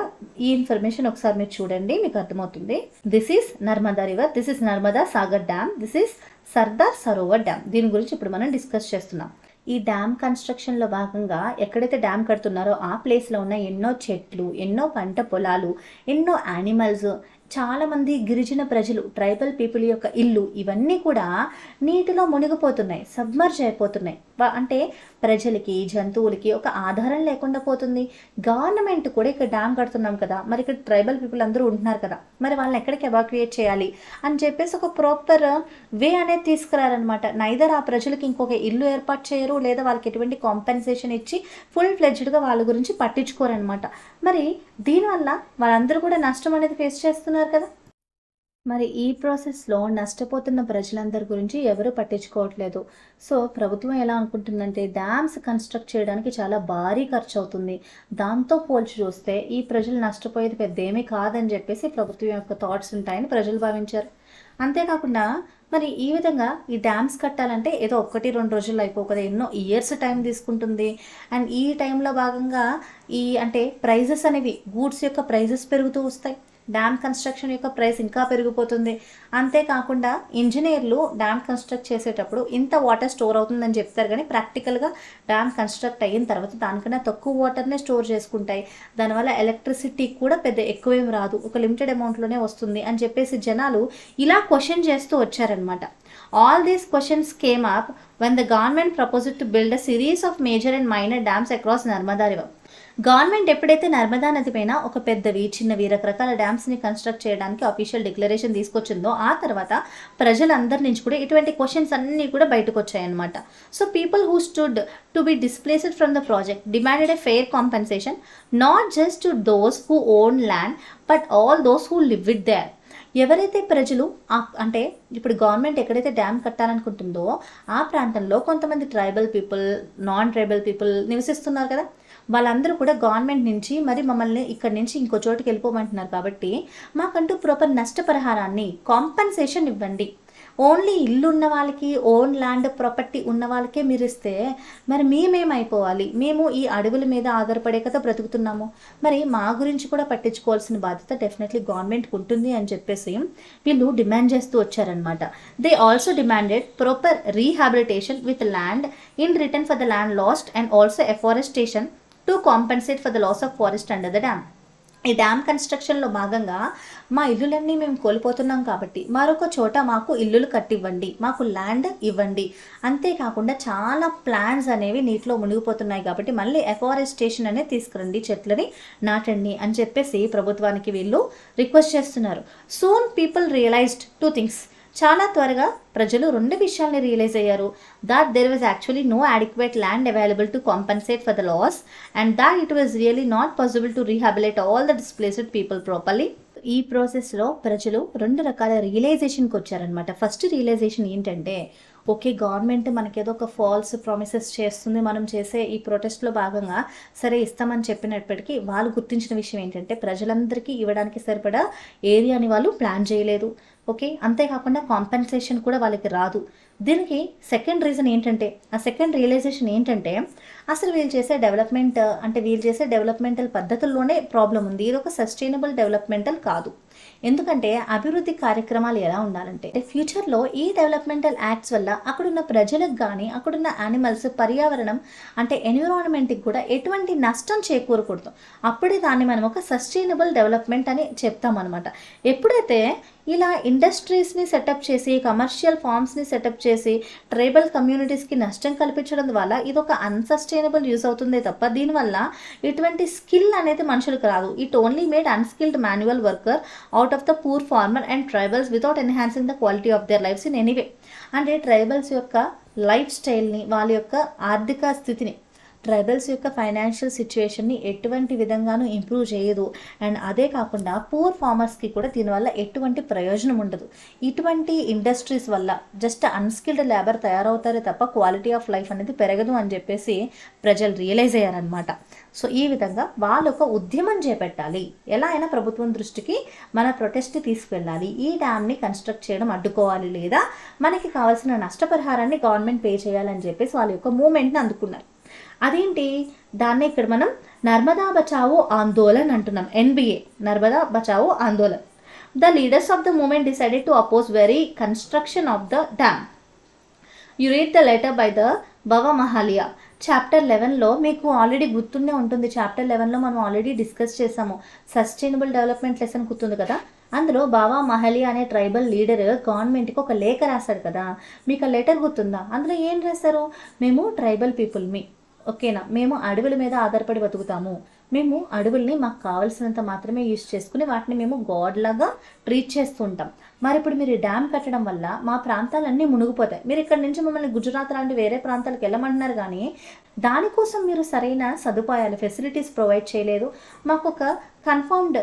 ఈ ఇన్ఫర్మేషన్ ఒకసారి మీరు చూడండి, మీకు అర్థమవుతుంది. This is Narmada river, this is Narmada Sagar dam, this is Sardar Sarovar dam. దీని గురించి ఇప్పుడు మనం డిస్కస్ చేస్తున్నాం. ఈ డ్యామ్ కన్స్ట్రక్షన్లో భాగంగా ఎక్కడైతే డ్యామ్ కడుతున్నారో ఆ ప్లేస్లో ఉన్న ఎన్నో చెట్లు, ఎన్నో పంట పొలాలు, ఎన్నో యానిమల్స్, చాలామంది గిరిజన ప్రజలు, ట్రైబల్ పీపుల్ యొక్క ఇల్లు, ఇవన్నీ కూడా నీటిలో మునిగిపోతున్నాయి, సబ్మర్జ్ అయిపోతున్నాయి. అంటే ప్రజలకి, జంతువులకి ఒక ఆధారం లేకుండా పోతుంది. గవర్నమెంట్ కూడా ఇక్కడ డ్యామ్ కడుతున్నాం కదా, మరి ఇక్కడ ట్రైబల్ పీపుల్ అందరూ ఉంటున్నారు కదా, మరి వాళ్ళని ఎక్కడికి ఎవాక్యుయేట్ చేయాలి అని చెప్పేసి ఒక ప్రాపర్ వే అనేది తీసుకురారనమాట. నైదర్ ఆ ప్రజలకి ఇంకొక ఇల్లు ఏర్పాటు చేయరు, లేదా వాళ్ళకి ఎటువంటి కాంపెన్సేషన్ ఇచ్చి ఫుల్ ఫ్లెడ్జ్డ్గా వాళ్ళ గురించి పట్టించుకోరనమాట. మరి దీనివల్ల వాళ్ళందరూ కూడా నష్టం అనేది ఫేస్ చేస్తున్నారు కదా. మరి ఈ ప్రాసెస్లో నష్టపోతున్న ప్రజలందరి గురించి ఎవరు పట్టించుకోవట్లేదు. సో ప్రభుత్వం ఎలా అనుకుంటుందంటే డ్యామ్స్ కన్స్ట్రక్ట్ చేయడానికి చాలా భారీ ఖర్చు అవుతుంది, దాంతో పోల్చి చూస్తే ఈ ప్రజలు నష్టపోయేది పెద్ద ఏమీ కాదని చెప్పేసి ప్రభుత్వం యొక్క థాట్స్ ఉంటాయని ప్రజలు భావించారు. అంతేకాకుండా మరి ఈ విధంగా ఈ డ్యామ్స్ కట్టాలంటే ఏదో 1-2 రోజుల్లో అయిపో కదా, ఎన్నో ఇయర్స్ టైం తీసుకుంటుంది. అండ్ ఈ టైంలో భాగంగా అంటే ప్రైజెస్ అనేవి, గూడ్స్ యొక్క ప్రైజెస్ పెరుగుతూ వస్తాయి, డ్యామ్ కన్స్ట్రక్షన్ యొక్క ప్రైస్ ఇంకా పెరిగిపోతుంది. అంతేకాకుండా ఇంజనీర్లు డ్యామ్ కన్స్ట్రక్ట్ చేసేటప్పుడు ఇంత వాటర్ స్టోర్ అవుతుందని చెప్తారు, కానీ ప్రాక్టికల్గా డ్యామ్ కన్స్ట్రక్ట్ అయిన తర్వాత దానికన్నా తక్కువ వాటర్నే స్టోర్ చేసుకుంటాయి. దానివల్ల ఎలక్ట్రిసిటీ కూడా పెద్ద ఎక్కువేం రాదు, ఒక లిమిటెడ్ అమౌంట్లోనే వస్తుంది అని చెప్పేసి జనాలు ఇలా క్వశ్చన్ చేస్తూ వచ్చారనమాట. All these questions came up when the government proposed to build a series of major and minor dams across Narmada River. Government ఎప్పుడైతే నర్మదా నది పైన ఒక పెద్దవి, చిన్నవి, రకరకాల డ్యామ్స్ని కన్స్ట్రక్ట్ చేయడానికి అఫీషియల్ డిక్లరేషన్ తీసుకొచ్చిందో ఆ తర్వాత ప్రజలందరి నుంచి కూడా ఇటువంటి క్వశ్చన్స్ అన్నీ కూడా బయటకు వచ్చాయన్నమాట. So people who stood to be displaced from the project demanded a fair compensation, not just to those who own land but all those who live with their. ఎవరైతే ప్రజలు అంటే ఇప్పుడు గవర్నమెంట్ ఎక్కడైతే డ్యామ్ కట్టాలనుకుంటుందో ఆ ప్రాంతంలో కొంతమంది tribal people, non tribal people నివసిస్తున్నారు కదా, వాళ్ళందరూ కూడా గవర్నమెంట్ నుంచి మరి మమ్మల్ని ఇక్కడి నుంచి ఇంకో చోటుకి వెళ్ళిపోమంటున్నారు కాబట్టి మాకంటూ ప్రాపర్ నష్టపరిహారాన్ని, కాంపెన్సేషన్ ఇవ్వండి. ఓన్లీ ఇల్లు ఉన్న వాళ్ళకి, ఓన్ ల్యాండ్ ప్రాపర్టీ ఉన్న వాళ్ళకే మీరు ఇస్తే మరి మేమేమైపోవాలి? మేము ఈ అడవుల మీద ఆధారపడే కదా బ్రతుకుతున్నాము, మరి మా గురించి కూడా పట్టించుకోవాల్సిన బాధ్యత డెఫినెట్లీ గవర్నమెంట్కి ఉంటుంది అని చెప్పేసి వీళ్ళు డిమాండ్ చేస్తూ వచ్చారనమాట. They also demanded proper rehabilitation with land in return for the land lost and also afforestation to compensate for the loss of forest under the dam. ఈ డ్యామ్ కన్స్ట్రక్షన్లో భాగంగా మా ఇల్లులన్నీ మేము కోల్పోతున్నాం కాబట్టి మరొక చోట మాకు ఇల్లులు కట్టివ్వండి, మాకు ల్యాండ్ ఇవ్వండి. అంతేకాకుండా చాలా ప్లాన్స్ అనేవి నీటిలో మునిగిపోతున్నాయి కాబట్టి మళ్ళీ ఎఫారెస్టేషన్ అనేది తీసుకురండి, చెట్లని నాటండి అని చెప్పేసి ప్రభుత్వానికి వీళ్ళు రిక్వెస్ట్ చేస్తున్నారు. Soon people realised 2 things. చాలా త్వరగా ప్రజలు రెండు విషయాల్ని రియలైజ్ అయ్యారు. that there was actually no adequate land available to compensate for the loss and that it was really not possible to rehabilitate all the displaced people properly. ఈ ప్రాసెస్లో ప్రజలు రెండు రకాల రియలైజేషన్కి వచ్చారనమాట. ఫస్ట్ రియలైజేషన్ ఏంటంటే, ఓకే, గవర్నమెంట్ మనకేదో ఒక falls promises చేస్తుంది, మనం చేసే ఈ ప్రొటెస్ట్లో భాగంగా సరే ఇస్తామని చెప్పినప్పటికీ వాళ్ళు గుర్తించిన విషయం ఏంటంటే ప్రజలందరికీ ఇవ్వడానికి సరిపడా ఏరియాని వాళ్ళు ప్లాన్ చేయలేదు. ఓకే, అంతేకాకుండా కాంపెన్సేషన్ కూడా వాళ్ళకి రాదు. దీనికి సెకండ్ రీజన్ ఏంటంటే, ఆ సెకండ్ రియలైజేషన్ ఏంటంటే అసలు వీళ్ళు చేసే డెవలప్మెంట్ అంటే వీళ్ళు చేసే డెవలప్మెంటల్ పద్ధతుల్లోనే ప్రాబ్లం ఉంది. ఇది ఒక సస్టైనబుల్ డెవలప్మెంటల్ కాదు. ఎందుకంటే అభివృద్ధి కార్యక్రమాలు ఎలా ఉండాలంటే ఫ్యూచర్లో ఈ డెవలప్మెంటల్ యాక్ట్స్ వల్ల అక్కడున్న ప్రజలకు కానీ అక్కడున్న యానిమల్స్, పర్యావరణం అంటే ఎన్విరాన్మెంట్కి కూడా ఎటువంటి నష్టం చేకూరకూడదు. అప్పుడే దాన్ని మనం ఒక సస్టైనబుల్ డెవలప్మెంట్ అని చెప్తామన్నమాట. ఎప్పుడైతే ఇలా ఇండస్ట్రీస్ని సెటప్ చేసి కమర్షియల్ ఫార్మ్స్ని సెటప్ చేసి ట్రైబల్ కమ్యూనిటీస్కి నష్టం కల్పించడం వల్ల ఇది ఒక అన్సస్టైనబుల్ యూజ్ అవుతుందే తప్ప దీనివల్ల ఇటువంటి స్కిల్ అనేది మనుషులకు రాదు. It only made unskilled manual worker out of the poor farmer and tribals without enhancing the quality of their lifes in anyway. అంటే ట్రైబల్స్ యొక్క లైఫ్ స్టైల్ని, వాళ్ళ యొక్క ఆర్థిక స్థితిని, ట్రైబల్స్ యొక్క ఫైనాన్షియల్ సిచ్యువేషన్ని ఎటువంటి విధంగానూ ఇంప్రూవ్ చేయదు. అండ్ అదే కాకుండా పూర్ ఫార్మర్స్కి కూడా దీనివల్ల ఎటువంటి ప్రయోజనం ఉండదు. ఇటువంటి ఇండస్ట్రీస్ వల్ల జస్ట్ అన్స్కిల్డ్ లేబర్ తయారవుతారే తప్ప క్వాలిటీ ఆఫ్ లైఫ్ అనేది పెరగదు అని చెప్పేసి ప్రజలు రియలైజ్ అయ్యారనమాట. సో ఈ విధంగా వాళ్ళు ఒక ఉద్యమం చేపట్టాలి, ఎలా అయినా ప్రభుత్వం దృష్టికి మన ప్రొటెస్ట్ తీసుకెళ్ళాలి, ఈ డ్యామ్ని కన్స్ట్రక్ట్ చేయడం అడ్డుకోవాలి, లేదా మనకి కావాల్సిన నష్టపరిహారాన్ని గవర్నమెంట్ పే చేయాలని చెప్పేసి వాళ్ళ యొక్క మూమెంట్ని అందుకున్నారు. అదేంటి, దాన్ని ఇక్కడ మనం నర్మదా బచావో ఆందోళన్ అంటున్నాం. NBA, Narmada Bachao Andolan. The leaders of the movement decided to oppose very construction of the dam. You read the letter by the Bava Mahalia. Chapter 11లో మీకు ఆల్రెడీ గుర్తుండే ఉంటుంది. చాప్టర్ 11లో మనం ఆల్రెడీ డిస్కస్ చేసాము. సస్టైనబుల్ డెవలప్మెంట్ లెసన్ గుర్తుంది కదా. అందులో బావా మహలియా అనే ట్రైబల్ లీడర్ గవర్నమెంట్కి ఒక లేఖ రాశాడు కదా. మీకు ఆ లెటర్ గుర్తుందా? అందులో ఏం రాశారు? మేము ట్రైబల్ పీపుల్ని, ఓకేనా, మేము అడవుల మీద ఆధారపడి బతుకుతాము, మేము అడవుల్ని మాకు కావాల్సినంత మాత్రమే యూజ్ చేసుకుని వాటిని మేము గాడ్ లాగా ట్రీట్ చేస్తుంటాం. మరి ఇప్పుడు మీరు డ్యామ్ కట్టడం వల్ల మా ప్రాంతాలన్నీ మునిగిపోతాయి. మీరు ఇక్కడ నుంచి మమ్మల్ని గుజరాత్ లాంటి వేరే ప్రాంతాలకు వెళ్ళమంటున్నారు, కానీ దానికోసం మీరు సరైన సదుపాయాలు, ఫెసిలిటీస్ ప్రొవైడ్ చేయలేదు. మాకు ఒక కన్ఫర్మ్డ్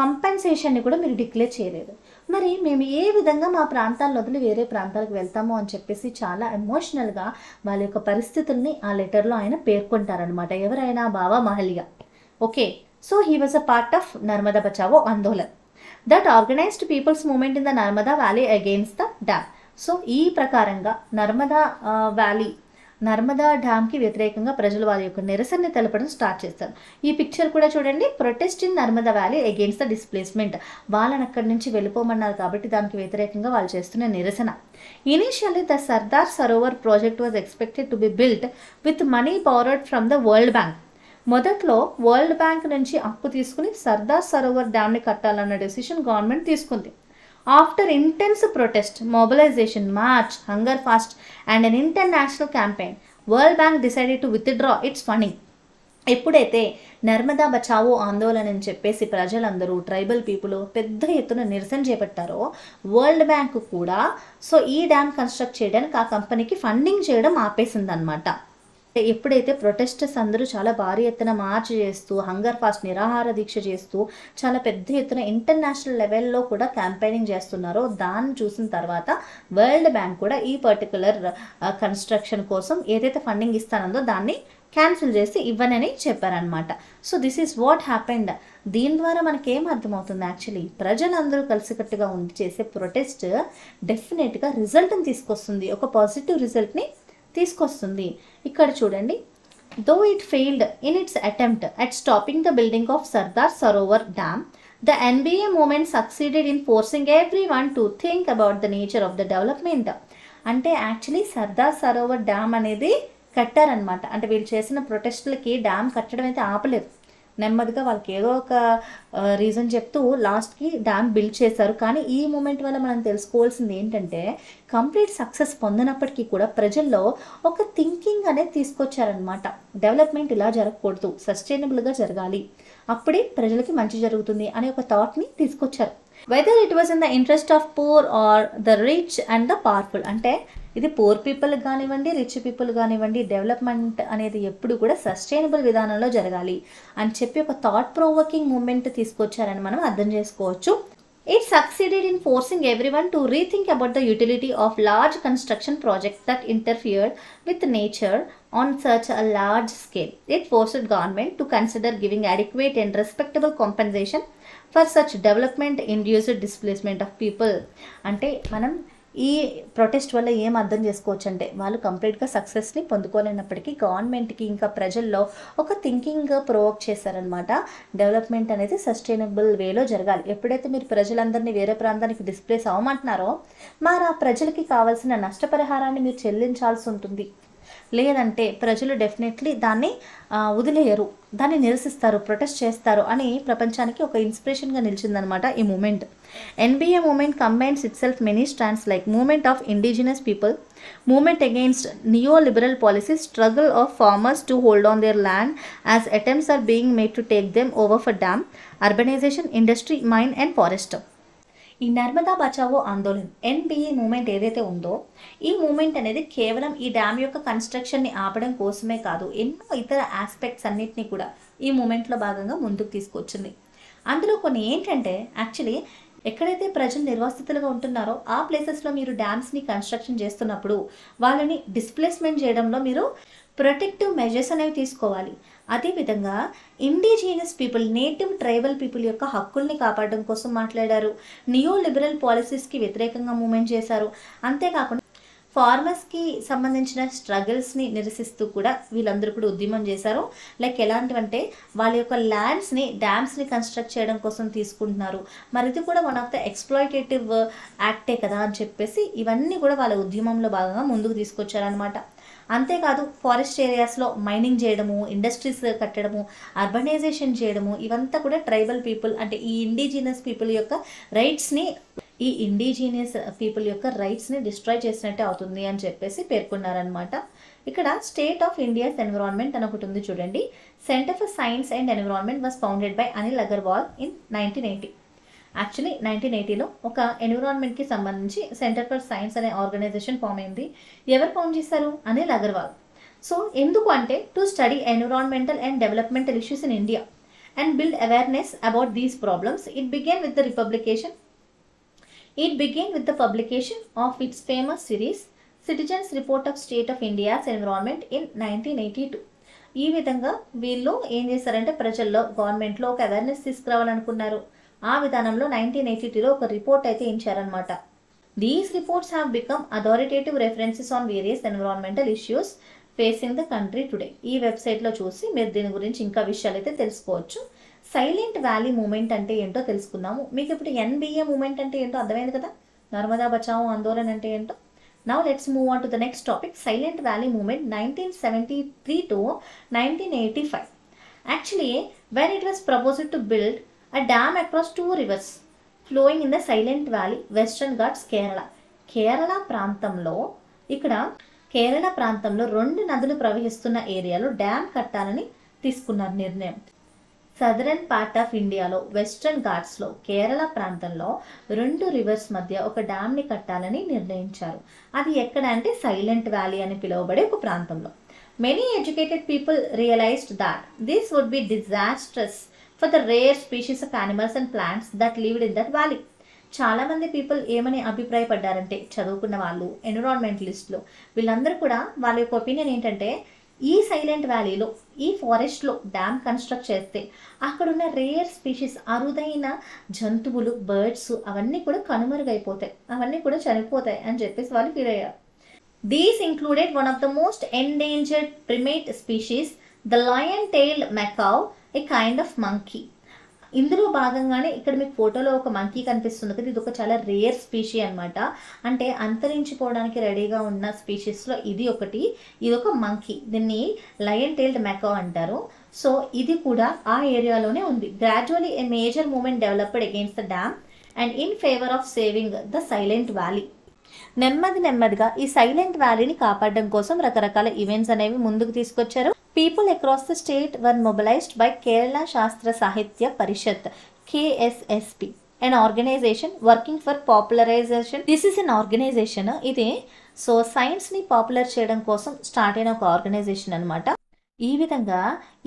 కంపెన్సేషన్ని కూడా మీరు డిక్లేర్ చేయలేదు. మరి మేము ఏ విధంగా మా ప్రాంతాలను వదిలి వేరే ప్రాంతాలకు వెళ్తాము అని చెప్పేసి చాలా ఎమోషనల్గా వాళ్ళ యొక్క పరిస్థితుల్ని ఆ లెటర్లో ఆయన పేర్కొంటారనమాట. ఎవరైనా Bava Mahalia. Okay, so he was a part of Narmada Bachao Andolan that organised peoples movement in the Narmada valley against the dam. So ఈ ప్రకారంగా నర్మదా డ్యామ్కి వ్యతిరేకంగా ప్రజలు వారి యొక్క నిరసనని తెలపడం స్టార్ట్ చేస్తారు. ఈ పిక్చర్ కూడా చూడండి, protest in Narmada valley against the displacement. వాళ్ళని అక్కడి నుంచి వెళ్ళిపోమన్నారు కాబట్టి దానికి వ్యతిరేకంగా వాళ్ళు చేస్తున్న నిరసన. Initially the Sardar Sarovar project was expected to be built with money borrowed from the World Bank. మొదట్లో వరల్డ్ బ్యాంక్ నుంచి అప్పు తీసుకుని సర్దార్ సరోవర్ డ్యామ్ని కట్టాలన్న డెసిషన్ గవర్నమెంట్ తీసుకుంది. After intense protest, mobilisation, march, hunger fast and an international campaign, World Bank decided to withdraw its funding. ఎప్పుడైతే నర్మదా బచావో ఆందోళన అని చెప్పేసి ప్రజలందరూ, ట్రైబల్ పీపుల్ పెద్ద ఎత్తున నిరసన చేపట్టారో వరల్డ్ బ్యాంక్ కూడా సో ఈ డ్యామ్ కన్స్ట్రక్ట్ చేయడానికి ఆ కంపెనీకి ఫండింగ్ చేయడం ఆపేసిందనమాట. ఎప్పుడైతే ప్రొటెస్టర్స్ అందరూ చాలా భారీ ఎత్తున మార్చ్ చేస్తూ, హంగర్ ఫాస్ట్ నిరాహార దీక్ష చేస్తూ చాలా పెద్ద ఎత్తున ఇంటర్నేషనల్ లెవెల్లో కూడా క్యాంపెయినింగ్ చేస్తున్నారో దాన్ని చూసిన తర్వాత వరల్డ్ బ్యాంక్ కూడా ఈ పర్టికులర్ కన్స్ట్రక్షన్ కోసం ఏదైతే ఫండింగ్ ఇస్తానందో దాన్ని క్యాన్సిల్ చేసి ఇవ్వనని చెప్పారనమాట. So this is what happened. దీని ద్వారా మనకేం అర్థమవుతుంది, యాక్చువల్లీ ప్రజలందరూ కలిసికట్టుగా ఉండి చేసే ప్రొటెస్ట్ డెఫినెట్గా రిజల్ట్ని తీసుకొస్తుంది, ఒక పాజిటివ్ రిజల్ట్ని తీసుకొస్తుంది. ఇక్కడ చూడండి, though it failed in its attempt at stopping the building of Sardar Sarovar dam, the NBA movement succeeded in forcing every one to think about the nature of the development. అంటే యాక్చువల్లీ సర్దార్ సరోవర్ డ్యామ్ అనేది కట్టారనమాట. అంటే వీళ్ళు చేసిన ప్రొటెస్టులకి dam కట్టడం అయితే ఆపలేదు. నెమ్మదిగా వాళ్ళకి ఏదో ఒక రీజన్ చెప్తూ లాస్ట్కి డ్యామ్ బిల్డ్ చేశారు. కానీ ఈ మూమెంట్ వల్ల మనం తెలుసుకోవాల్సింది ఏంటంటే కంప్లీట్ సక్సెస్ పొందినప్పటికీ కూడా ప్రజల్లో ఒక థింకింగ్ అనేది తీసుకొచ్చారనమాట. డెవలప్మెంట్ ఇలా జరగకూడదు, సస్టైనబుల్గా జరగాలి, అప్పుడే ప్రజలకి మంచి జరుగుతుంది అనే ఒక థాట్ని తీసుకొచ్చారు. Whether it was in the interest of poor or the rich and the powerful. అంటే ఇది పూర్ పీపుల్ కానివ్వండి, రిచ్ పీపుల్ కానివ్వండి, డెవలప్మెంట్ అనేది ఎప్పుడు కూడా సస్టైనబుల్ విధానంలో జరగాలి అని చెప్పి ఒక థాట్ ప్రొవోకింగ్ మూమెంట్ తీసుకొచ్చారని మనం అర్థం చేసుకోవచ్చు. It succeeded in forcing everyone to rethink about the utility of large construction projects that interfered with nature on such a large scale. It forced government to consider giving adequate and respectable compensation for such development-induced displacement of people. అంటే మనం ఈ protest వల్ల ఏం అర్థం చేసుకోవచ్చు అంటే వాళ్ళు కంప్లీట్గా సక్సెస్ని పొందుకోలేనప్పటికీ గవర్నమెంట్కి ఇంకా ప్రజల్లో ఒక థింకింగ్ ప్రొవోక్ చేశారనమాట. డెవలప్మెంట్ అనేది సస్టైనబుల్ వేలో జరగాలి. ఎప్పుడైతే మీరు ప్రజలందరినీ వేరే ప్రాంతానికి డిస్ప్లేస్ అవ్వమంటున్నారో మరి ఆ ప్రజలకి కావాల్సిన నష్టపరిహారాన్ని మీరు చెల్లించాల్సి ఉంటుంది. లేదంటే ప్రజలు డెఫినెట్లీ దాన్ని వదిలేయరు, దాన్ని నిరసిస్తారు, ప్రొటెస్ట్ చేస్తారు అని ప్రపంచానికి ఒక ఇన్స్పిరేషన్గా నిలిచిందనమాట ఈ movement. NBA movement combines itself many stands like movement of indigenous people, movement against neo liberal policies, struggle of farmers to hold on their land as attempts are being made to take them over for dam, urbanisation, industry, mine and forest. ఈ Narmada Bachao Andolan NBA movement ఏదైతే ఉందో ఈ moment అనేది కేవలం ఈ dam యొక్క కన్స్ట్రక్షన్ని ఆపడం కోసమే కాదు, ఎన్నో ఇతర ఆస్పెక్ట్స్ అన్నిటినీ కూడా ఈ మూమెంట్లో భాగంగా ముందుకు తీసుకొచ్చింది. అందులో కొన్ని ఏంటంటే యాక్చువల్లీ ఎక్కడైతే ప్రజలు నిర్వాసితులుగా ఉంటున్నారో ఆ ప్లేసెస్లో మీరు డ్యామ్స్ని కన్స్ట్రక్షన్ చేస్తున్నప్పుడు వాళ్ళని డిస్ప్లేస్మెంట్ చేయడంలో మీరు ప్రొటెక్టివ్ మెజర్స్ అనేవి తీసుకోవాలి. అదేవిధంగా indigenous people, native tribal people యొక్క హక్కుల్ని కాపాడడం కోసం మాట్లాడారు. నియో లిబరల్ పాలసీస్కి వ్యతిరేకంగా మూమెంట్ చేశారు. అంతేకాకుండా ఫార్మర్స్కి సంబంధించిన స్ట్రగుల్స్ని నిరసిస్తూ కూడా వీళ్ళందరూ కూడా ఉద్యమం చేశారు. లైక్ ఎలాంటివంటే వాళ్ళ యొక్క ల్యాండ్స్ని డ్యామ్స్ని కన్స్ట్రక్ట్ చేయడం కోసం తీసుకుంటున్నారు, మరి ఇది కూడా వన్ ఆఫ్ ద ఎక్స్ప్లాయిటేటివ్ యాక్టే కదా అని చెప్పేసి ఇవన్నీ కూడా వాళ్ళ ఉద్యమంలో భాగంగా ముందుకు తీసుకొచ్చారనమాట. అంతేకాదు ఫారెస్ట్ ఏరియాస్లో మైనింగ్ చేయడము, ఇండస్ట్రీస్ కట్టడము, అర్బనైజేషన్ చేయడము, ఇవంతా కూడా ట్రైబల్ పీపుల్ అంటే ఈ ఇండిజినస్ పీపుల్ యొక్క రైట్స్ని డిస్ట్రాయ్ చేసినట్టే అవుతుంది అని చెప్పేసి పేర్కొన్నారనమాట. ఇక్కడ స్టేట్ ఆఫ్ ఇండియాస్ ఎన్విరాన్మెంట్ అని ఒకటి ఉంది చూడండి. Centre for science and environment was founded by Anil Agarwal in 1980. Actually 1980లో ఒక ఎన్విరాన్మెంట్కి సంబంధించి సెంటర్ ఫర్ సైన్స్ అనే ఆర్గనైజేషన్ ఫామ్ అయింది. ఎవరు ఫామ్ చేశారు? అనిల్ అగర్వాల్. సో ఎందుకు అంటే to study environmental and developmental issues in India and build awareness about these problems. It began with the publication of its famous series Citizens Report of State of India's Environment in 1982. ఈ విధంగా వీళ్ళు ఏం చేశారంటే ప్రజల్లో గవర్నమెంట్లో ఒక awareness తీసుకురావాలనుకున్నారు. ఆ విధానంలో 1982లో ఒక రిపోర్ట్ అయితే ఇచ్చారనమాట. These reports have become authoritative references on various environmental issues facing the country today. ఈ వెబ్సైట్లో చూసి మీరు దీని గురించి ఇంకా విషయాలు అయితే తెలుసుకోవచ్చు. సైలెంట్ వ్యాలీ మూమెంట్ అంటే ఏంటో తెలుసుకుందాము. మీకు ఇప్పుడు ఎన్బిఏ మూమెంట్ అంటే ఏంటో అర్థమైంది కదా, నర్మదా బచావో ఆందోళన్ అంటే ఏంటో. Now let's move on to the next topic, Silent Valley Movement 1973 to 1985. Actually, when it was proposed to build a dam across two rivers flowing in the Silent Valley, Western Ghats, Kerala. Kerala ప్రాంతంలో రెండు నదులు ప్రవహిస్తున్న ఏరియాలో dam కట్టాలని తీసుకున్నారు నిర్ణయం. Southern part of ఇండియాలో western ఘాట్స్లో Kerala ప్రాంతంలో రెండు రివర్స్ మధ్య ఒక డ్యామ్ని కట్టాలని నిర్ణయించారు. అది ఎక్కడ అంటే సైలెంట్ వ్యాలీ అని పిలువబడే ఒక ప్రాంతంలో. Many educated people realised that this would be disastrous for the rare species of animals and plants that lived in that valley. చాలామంది పీపుల్ ఏమని అభిప్రాయపడ్డారంటే చదువుకున్న వాళ్ళు, ఎన్విరాన్మెంటలిస్టులు, వీళ్ళందరూ కూడా వాళ్ళ యొక్క ఒపీనియన్ ఏంటంటే ఈ సైలెంట్ వ్యాలీలో ఈ ఫారెస్ట్లో డ్యామ్ కన్స్ట్రక్ట్ చేస్తే అక్కడున్న రేర్ స్పీషీస్, అరుదైన జంతువులు, బర్డ్స్ అవన్నీ కూడా కనుమరుగైపోతాయి, అవన్నీ కూడా చనిపోతాయి అని చెప్పేసి వాళ్ళు ఫీల్ అయ్యారు. These included one of the most endangered primate species the lion tailed macaw, A kind of monkey. ఇందులో భాగంగానే ఇక్కడ మీకు ఫోటోలో ఒక మంకీ కనిపిస్తుంది కదా, ఇది ఒక చాలా రేర్ స్పీషీ అనమాట. అంటే అంతరించిపోవడానికి రెడీగా ఉన్న స్పీషీస్లో ఇది ఒకటి. ఇది ఒక మంకీ, దీన్ని లయన్ టెయిల్డ్ మెకావ్ అంటారు. సో ఇది కూడా ఆ ఏరియాలోనే ఉంది. Gradually a major movement developed against the dam and in favour of saving the Silent Valley. నెమ్మదిగా ఈ సైలెంట్ వ్యాలీని కాపాడడం కోసం రకరకాల ఈవెంట్స్ అనేవి ముందుకు తీసుకొచ్చారు. People across the state were mobilized by Kerala Shastra Sahitya Parishad, KSSP, an organization working for popularization. This is an organization. ఇది so సైన్స్ని popular చేయడం కోసం స్టార్ట్ అయిన ఒక ఆర్గనైజేషన్ అనమాట. ఈ విధంగా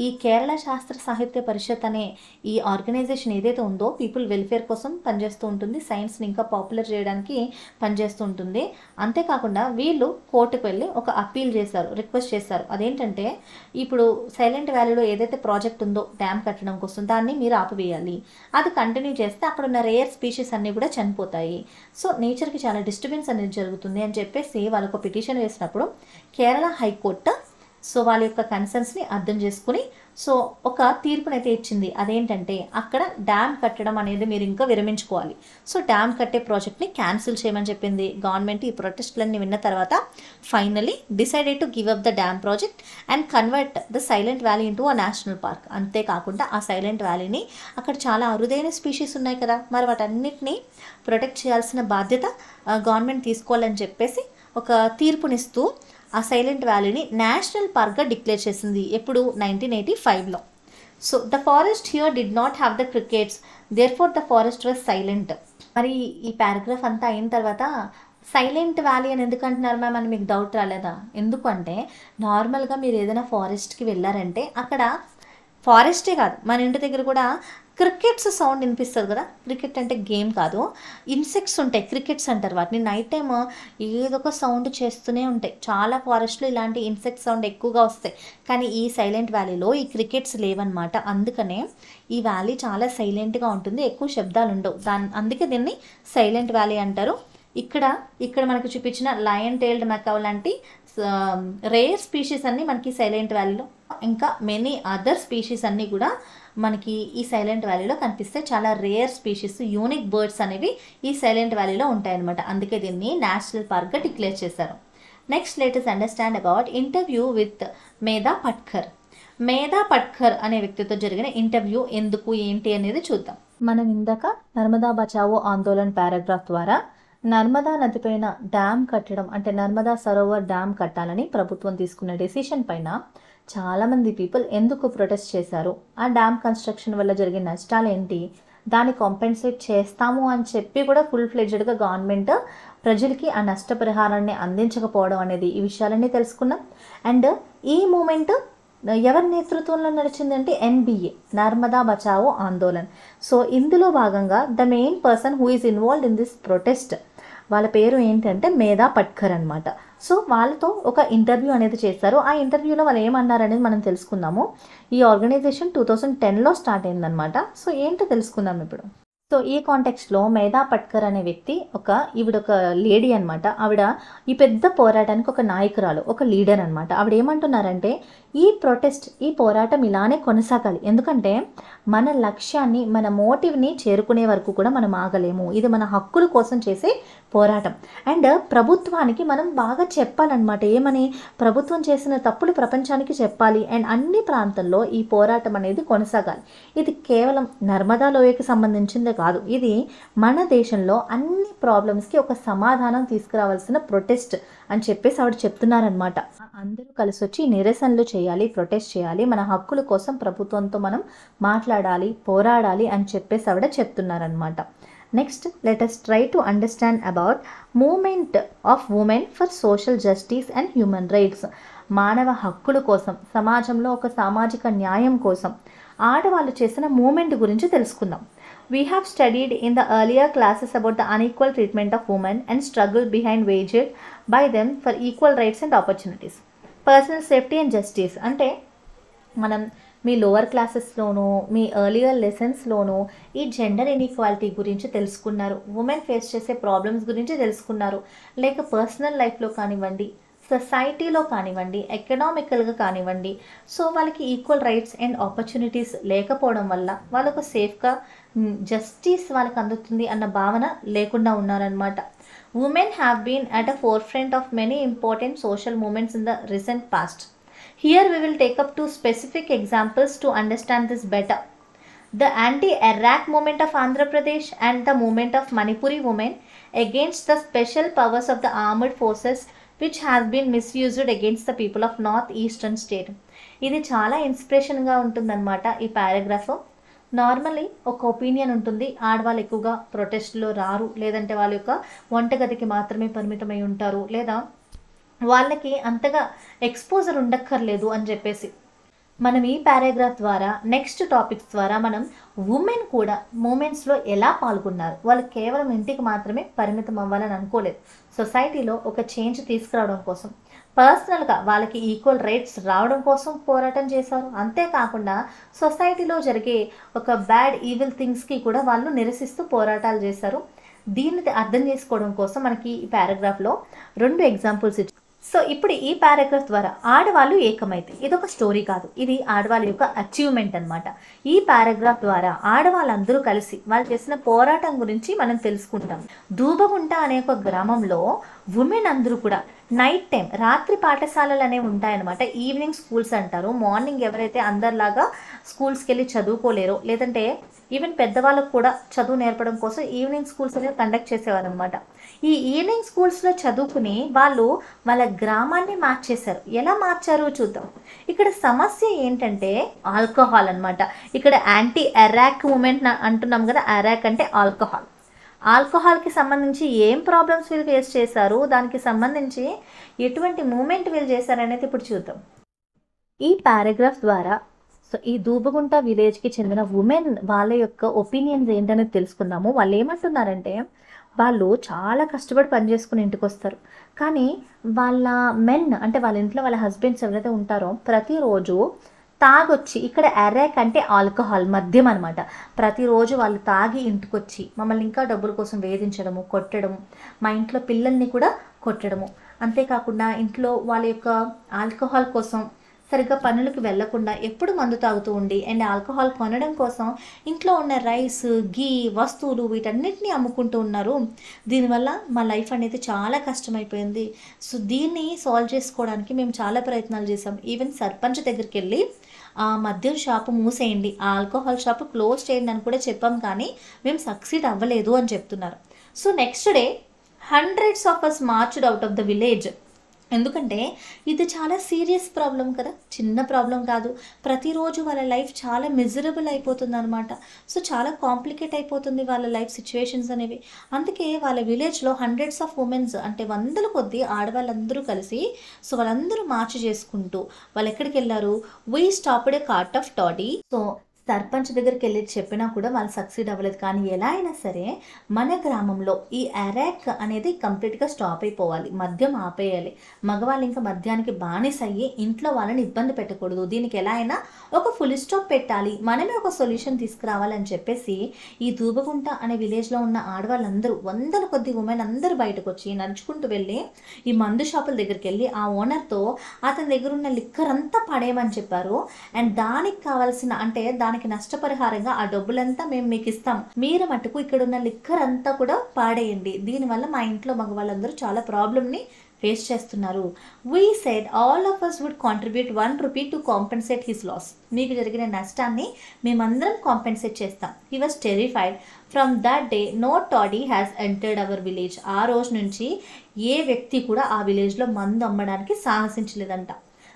ఈ కేరళ శాస్త్ర సాహిత్య పరిషత్ అనే ఈ ఆర్గనైజేషన్ ఏదైతే ఉందో పీపుల్ వెల్ఫేర్ కోసం పనిచేస్తూ ఉంటుంది, సైన్స్ని ఇంకా పాపులర్ చేయడానికి పనిచేస్తూ ఉంటుంది. అంతేకాకుండా వీళ్ళు కోర్టుకు వెళ్ళి ఒక అప్పీల్ చేశారు, రిక్వెస్ట్ చేశారు. అదేంటంటే ఇప్పుడు సైలెంట్ వ్యాలీలో ఏదైతే ప్రాజెక్ట్ ఉందో డ్యామ్ కట్టడం కోసం దాన్ని మీరు ఆపివేయాలి. అది కంటిన్యూ చేస్తే అక్కడ ఉన్న రేర్ స్పీషీస్ అన్నీ కూడా చనిపోతాయి. సో నేచర్కి చాలా డిస్టర్బెన్స్ అనేది జరుగుతుంది అని చెప్పేసి వాళ్ళకు పిటిషన్ వేసినప్పుడు కేరళ హైకోర్టు సో వాళ్ళ యొక్క కన్సర్న్స్ని అర్థం చేసుకుని సో ఒక తీర్పునైతే ఇచ్చింది. అదేంటంటే అక్కడ డ్యామ్ కట్టడం అనేది మీరు ఇంకా విరమించుకోవాలి, సో డ్యామ్ కట్టే ప్రాజెక్ట్ని క్యాన్సిల్ చేయమని చెప్పింది. గవర్నమెంట్ ఈ ప్రొటెస్ట్లన్నీ విన్న తర్వాత finally decided to give up the dam project and convert the Silent valley into a national park. అంతేకాకుండా ఆ సైలెంట్ వ్యాలీని అక్కడ చాలా అరుదైన స్పీషీస్ ఉన్నాయి కదా, మరి వాటన్నిటిని ప్రొటెక్ట్ చేయాల్సిన బాధ్యత గవర్నమెంట్ తీసుకోవాలని చెప్పేసి ఒక తీర్పునిస్తూ ఆ సైలెంట్ వ్యాలీని నేషనల్ పార్క్గా డిక్లేర్ చేసింది. ఎప్పుడు 1985లో. So the forest here did not have the crickets, therefore the forest was silent. మరి ఈ పారాగ్రాఫ్ అంతా అయిన తర్వాత సైలెంట్ వ్యాలీ అని ఎందుకు అంటున్నారు మ్యామ్ అని మీకు డౌట్ రాలేదా? ఎందుకంటే నార్మల్గా మీరు ఏదైనా ఫారెస్ట్కి వెళ్ళారంటే అక్కడ ఫారెస్టే కాదు మన ఇంటి దగ్గర కూడా క్రికెట్స్ సౌండ్ వినిపిస్తుంది కదా. క్రికెట్ అంటే గేమ్ కాదు, ఇన్సెక్ట్స్ ఉంటాయి, క్రికెట్స్ అంటారు వాటిని. నైట్ టైమ్ ఏదో ఒక సౌండ్ చేస్తూనే ఉంటాయి. చాలా ఫారెస్ట్లో ఇలాంటి ఇన్సెక్ట్ సౌండ్ ఎక్కువగా వస్తాయి. కానీ ఈ సైలెంట్ వ్యాలీలో ఈ క్రికెట్స్ లేవన్నమాట. అందుకనే ఈ వ్యాలీ చాలా సైలెంట్గా ఉంటుంది, ఎక్కువ శబ్దాలు ఉండవు. అందుకే దీన్ని సైలెంట్ వ్యాలీ అంటారు. ఇక్కడ మనకు చూపించిన లయన్ టైల్డ్ మెకావ్ లాంటి రేర్ స్పీషీస్ అన్నీ మనకి సైలెంట్ వ్యాలీలో, ఇంకా మెనీ అదర్ స్పీషీస్ అన్నీ కూడా మనకి ఈ సైలెంట్ వ్యాలీలో కనిపిస్తే చాలా రేర్ స్పీషీస్, యూనిక్ బర్డ్స్ అనేవి ఈ సైలెంట్ వ్యాలీలో ఉంటాయన్నమాట. అందుకే దీన్ని నేషనల్ పార్క్గా డిక్లేర్ చేశారు. Next let us understand about interview with మేధా పట్కర్. మేధా పట్కర్ అనే వ్యక్తితో జరిగిన ఇంటర్వ్యూ ఎందుకు ఏంటి అనేది చూద్దాం. మనం ఇందాక నర్మదా బచావో ఆందోళన్ పారాగ్రాఫ్ ద్వారా నర్మదా నదిపైన డ్యామ్ కట్టడం అంటే నర్మదా సరోవర్ డ్యామ్ కట్టాలని ప్రభుత్వం తీసుకున్న డెసిషన్ పైన చాలామంది పీపుల్ ఎందుకు ప్రొటెస్ట్ చేశారు, ఆ డ్యామ్ కన్స్ట్రక్షన్ వల్ల జరిగే నష్టాలు ఏంటి, దాన్ని కాంపెన్సేట్ చేస్తాము అని చెప్పి కూడా ఫుల్ ఫ్లెడ్జ్డ్గా గవర్నమెంట్ ప్రజలకి ఆ నష్టపరిహారాన్ని అందించకపోవడం అనేది, ఈ విషయాలన్నీ తెలుసుకున్నాం. అండ్ ఈ మూమెంట్ ఎవరి నేతృత్వంలో నడిచిందంటే ఎన్బిఏ, నర్మదా బచావో ఆందోళన్. సో ఇందులో భాగంగా the main person who is involved in this protest, వాళ్ళ పేరు ఏంటంటే మేధా పట్కర్ అనమాట. సో వాళ్ళతో ఒక ఇంటర్వ్యూ అనేది చేస్తారు. ఆ ఇంటర్వ్యూలో వాళ్ళు ఏమన్నారు అనేది మనం తెలుసుకుందాము. ఈ ఆర్గనైజేషన్ 2010లో స్టార్ట్ అయిందనమాట. సో ఏంటో తెలుసుకుందాం ఇప్పుడు. సో ఈ కాంటెక్స్ట్లో మేధా పట్కర్ అనే వ్యక్తి ఈవిడ ఒక లేడీ అనమాట. ఆవిడ ఈ పెద్ద పోరాటానికి ఒక నాయకురాలు, ఒక లీడర్ అనమాట. ఆవిడ ఏమంటున్నారంటే ఈ పోరాటం ఇలానే కొనసాగాలి, ఎందుకంటే మన లక్ష్యాన్ని, మన మోటివ్ని చేరుకునే వరకు కూడా మనం ఆగలేము. ఇది మన హక్కుల కోసం చేసే పోరాటం. అండ్ ప్రభుత్వానికి మనం బాగా చెప్పాలన్నమాట, ఏమని, ప్రభుత్వం చేసిన తప్పులు ప్రపంచానికి చెప్పాలి. అండ్ అన్ని ప్రాంతాల్లో ఈ పోరాటం అనేది కొనసాగాలి. ఇది కేవలం నర్మదా లోయకి సంబంధించిందే కాదు, ఇది మన దేశంలో అన్ని ప్రాబ్లమ్స్కి ఒక సమాధానం తీసుకురావాల్సిన ప్రొటెస్ట్ అని చెప్పేసి ఆవిడ చెప్తున్నారనమాట. అందరూ కలిసి వచ్చి నిరసనలు చేయాలి, ప్రొటెస్ట్ చేయాలి, మన హక్కుల కోసం ప్రభుత్వంతో మనం మాట్లాడాలి, పోరాడాలి అని చెప్పేసి ఆవిడ చెప్తున్నారనమాట. Next let us try to understand about movement of women for social justice and human rights. మానవ హక్కుల కోసం, సమాజంలో ఒక సామాజిక న్యాయం కోసం ఆడవాళ్ళు చేసిన మూమెంట్ గురించి తెలుసుకుందాం. We have studied in the earlier classes about the unequal treatment of women and struggle behind waged by them for equal rights and opportunities. Personal safety and justice అంటే మనం మీ లోవర్ క్లాసెస్లోనూ మీ ఎర్లియర్ లెసన్స్లోనూ ఈ gender inequality గురించి తెలుసుకున్నారు, women face చేసే problems గురించి తెలుసుకున్నారు. లేక personal లైఫ్లో కానివ్వండి, సొసైటీలో కానివ్వండి, ఎకనామికల్గా కానివ్వండి. సో వాళ్ళకి ఈక్వల్ రైట్స్ అండ్ ఆపర్చునిటీస్ లేకపోవడం వల్ల వాళ్ళకు సేఫ్గా జస్టిస్ వాళ్ళకి అందుతుంది అన్న భావన లేకుండా ఉన్నారనమాట. Women have been at a forefront of many important social movements in the recent past. Here we will take up two specific examples to understand this better. The anti-Iraq movement of Andhra Pradesh and the movement of Manipuri women against the special powers of the armed forces which has been misused against the people of north eastern state. ఇది చాలా ఇన్స్పిరేషన్గా ఉంటుందన్నమాట ఈ paragraph. Normally ఒక opinion ఉంటుంది, ఆడవాళ్ళు ఎక్కువగా ప్రొటెస్ట్లో రారు, లేదంటే వాళ్ళ యొక్క వంటగదికి మాత్రమే పరిమితమై ఉంటారు, లేదా వాళ్ళకి అంతగా ఎక్స్పోజర్ ఉండక్కర్లేదు అని చెప్పేసి. మనం ఈ పారాగ్రాఫ్ ద్వారా నెక్స్ట్ టాపిక్స్ ద్వారా మనం ఉమెన్ కూడా మూమెంట్స్లో ఎలా పాల్గొన్నారు, వాళ్ళు కేవలం ఇంటికి మాత్రమే పరిమితం అవ్వాలని అనుకోలేదు, సొసైటీలో ఒక చేంజ్ తీసుకురావడం కోసం, పర్సనల్గా వాళ్ళకి ఈక్వల్ రైట్స్ రావడం కోసం పోరాటం చేశారు. అంతేకాకుండా సొసైటీలో జరిగే ఒక బ్యాడ్ ఈవిల్ థింగ్స్కి కూడా వాళ్ళు నిరసిస్తూ పోరాటాలు చేశారు. దీన్ని అర్థం చేసుకోవడం కోసం మనకి ఈ పారాగ్రాఫ్లో 2 ఎగ్జాంపుల్స్ ఇచ్చారు. సో ఇప్పుడు ఈ పారాగ్రాఫ్ ద్వారా ఆడవాళ్ళు ఏకమైతే, ఇదొక స్టోరీ కాదు, ఇది ఆడవాళ్ళ యొక్క అచీవ్మెంట్ అనమాట. ఈ పారాగ్రాఫ్ ద్వారా ఆడవాళ్ళందరూ కలిసి వాళ్ళు చేసిన పోరాటం గురించి మనం తెలుసుకుంటాం. దూబగుంట అనే ఒక గ్రామంలో ఉమెన్ అందరూ కూడా నైట్ టైం, రాత్రి పాఠశాలలు అనేవి ఉంటాయన్నమాట. ఈవినింగ్ స్కూల్స్ అంటారు. మార్నింగ్ ఎవరైతే అందరిలాగా స్కూల్స్కి వెళ్ళి చదువుకోలేరో, లేదంటే ఈవెన్ పెద్దవాళ్ళకు కూడా చదువు నేర్పడం కోసం ఈవినింగ్ స్కూల్స్ అనేవి కండక్ట్ చేసేవారు అనమాట. ఈ ఈవినింగ్ స్కూల్స్లో చదువుకుని వాళ్ళు వాళ్ళ గ్రామాన్ని మార్చేశారు. ఎలా మార్చారు చూద్దాం. ఇక్కడ సమస్య ఏంటంటే ఆల్కహాల్ అనమాట. ఇక్కడ యాంటీ అరాక్ మూమెంట్ అంటున్నాం కదా, అరాక్ అంటే ఆల్కహాల్. ఆల్కహాల్కి సంబంధించి ఏం ప్రాబ్లమ్స్ వీళ్ళు ఫేస్ చేశారు, దానికి సంబంధించి ఎటువంటి మూమెంట్ వీళ్ళు చేశారనేది ఇప్పుడు చూద్దాం. ఈ పారాగ్రాఫ్ ద్వారా సో ఈ దూబగుంట విలేజ్కి చెందిన ఉమెన్ వాళ్ళ యొక్క ఒపీనియన్స్ ఏంటనేది తెలుసుకుందాము. వాళ్ళు ఏమంటున్నారంటే, వాళ్ళు చాలా కష్టపడి పనిచేసుకుని ఇంటికి వస్తారు, కానీ వాళ్ళ మెన్ అంటే వాళ్ళ ఇంట్లో వాళ్ళ హస్బెండ్స్ ఎవరైతే ఉంటారో ప్రతిరోజు తాగొచ్చి, ఇక్కడ అరాక్ అంటే ఆల్కహాల్, మద్యం అనమాట. ప్రతిరోజు వాళ్ళు తాగి ఇంటికి వచ్చి మమ్మల్ని ఇంకా డబ్బుల కోసం వేధించడము, కొట్టడము, మా ఇంట్లో పిల్లల్ని కూడా కొట్టడము, అంతేకాకుండా ఇంట్లో వాళ్ళ యొక్క ఆల్కహాల్ కోసం సరిగ్గా పనులకు వెళ్లకుండా ఎప్పుడు మందు తాగుతూ ఉండి అండ్ ఆల్కహాల్ కొనడం కోసం ఇంట్లో ఉన్న రైస్, గీ, వస్తువులు వీటన్నిటిని అమ్ముకుంటూ ఉన్నారు. దీనివల్ల మా లైఫ్ అనేది చాలా కష్టమైపోయింది. సో దీన్ని సాల్వ్ చేసుకోవడానికి మేము చాలా ప్రయత్నాలు చేసాం. ఈవెన్ సర్పంచ్ దగ్గరికి వెళ్ళి ఆ మద్యం షాపు మూసేయండి, ఆ ఆల్కహాల్ షాపు క్లోజ్ చేయండి అని కూడా చెప్పాం, కానీ మేము సక్సీడ్ అవ్వలేదు అని చెప్తున్నారు. So next day hundreds of us marched out of the village. ఎందుకంటే ఇది చాలా సీరియస్ ప్రాబ్లం కదా, చిన్న ప్రాబ్లం కాదు. ప్రతిరోజు వాళ్ళ లైఫ్ చాలా మిజరబుల్ అయిపోతుంది అనమాట. సో చాలా కాంప్లికేట్ అయిపోతుంది వాళ్ళ లైఫ్ సిచ్యువేషన్స్ అనేవి. అందుకే వాళ్ళ విలేజ్లో హండ్రెడ్స్ ఆఫ్ ఉమెన్స్ అంటే 100 కొద్ది ఆడవాళ్ళందరూ కలిసి, సో వాళ్ళందరూ మార్చ్ చేసుకుంటూ వాళ్ళు ఎక్కడికి వెళ్ళారు, we stopped A cart of toddy. So sarpanch దగ్గరికి వెళ్ళి చెప్పినా కూడా వాళ్ళు సక్సీడ్ అవ్వలేదు. కానీ ఎలా అయినా సరే మన గ్రామంలో ఈ అరాక్ అనేది కంప్లీట్గా స్టాప్ అయిపోవాలి, మద్యం ఆపేయాలి. మగవాళ్ళు ఇంకా మద్యానికి బానిస అయ్యి ఇంట్లో వాళ్ళని ఇబ్బంది పెట్టకూడదు. దీనికి ఎలా అయినా ఒక ఫుల్ స్టాప్ పెట్టాలి, మనమే ఒక సొల్యూషన్ తీసుకురావాలని చెప్పేసి ఈ దూబగుంట అనే విలేజ్లో ఉన్న ఆడవాళ్ళందరూ 100 కొద్ది ఉమెన్ అందరూ బయటకు వచ్చి నడుచుకుంటూ వెళ్ళి ఈ మందు షాపుల దగ్గరికి వెళ్ళి ఆ ఓనర్తో అతని దగ్గర ఉన్న లిక్కర్ అంతా పడేయమని చెప్పారు. అండ్ దానికి కావాల్సిన అంటే దానికి నష్టపరిహారంగా ఆ డబ్బులంతా మేము మీకు ఇస్తాం, మీరు మటుకు ఇక్కడ ఉన్న లిక్కర్ అంతా కూడా పాడేయండి, దీనివల్ల మా ఇంట్లో మగవాళ్ళందరూ చాలా ప్రాబ్లమ్ని ఫేస్ చేస్తున్నారు. We said all of us would contribute 1 rupee to compensate his loss. మీకు జరిగిన నష్టాన్ని మేమందరం కాంపెన్సేట్ చేస్తాం. He was terrified. From that day no toddy has entered our village. ఆ రోజు నుంచి ఏ వ్యక్తి కూడా ఆ విలేజ్లో మందు అమ్మడానికి సాహసించలేదంట.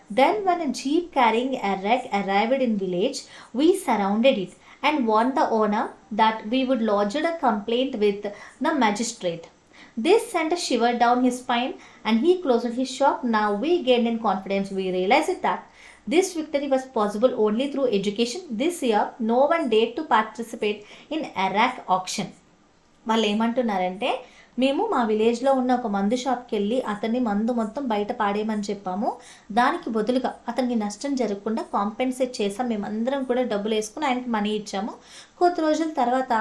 Then when a jeep carrying Arak arrived in village, we surrounded it and warned the owner that we would lodge a complaint with the magistrate. This sent a shiver down his spine and he closed his shop. Now we gained in confidence. We realized that this victory was possible only through education. This year, no one dared to participate in Arak auction. వాళ్ళు ఏమంటున్నారంటే, మేము మా విలేజ్లో ఉన్న ఒక మందు షాప్కి వెళ్ళి అతన్ని మందు మొత్తం బయట పాడేయమని చెప్పాము, దానికి బదులుగా అతనికి నష్టం జరగకుండా కాంపెన్సేట్ చేసాం, మేమందరం కూడా డబ్బులు వేసుకుని ఆయనకి మనీ ఇచ్చాము. కొద్ది రోజుల తర్వాత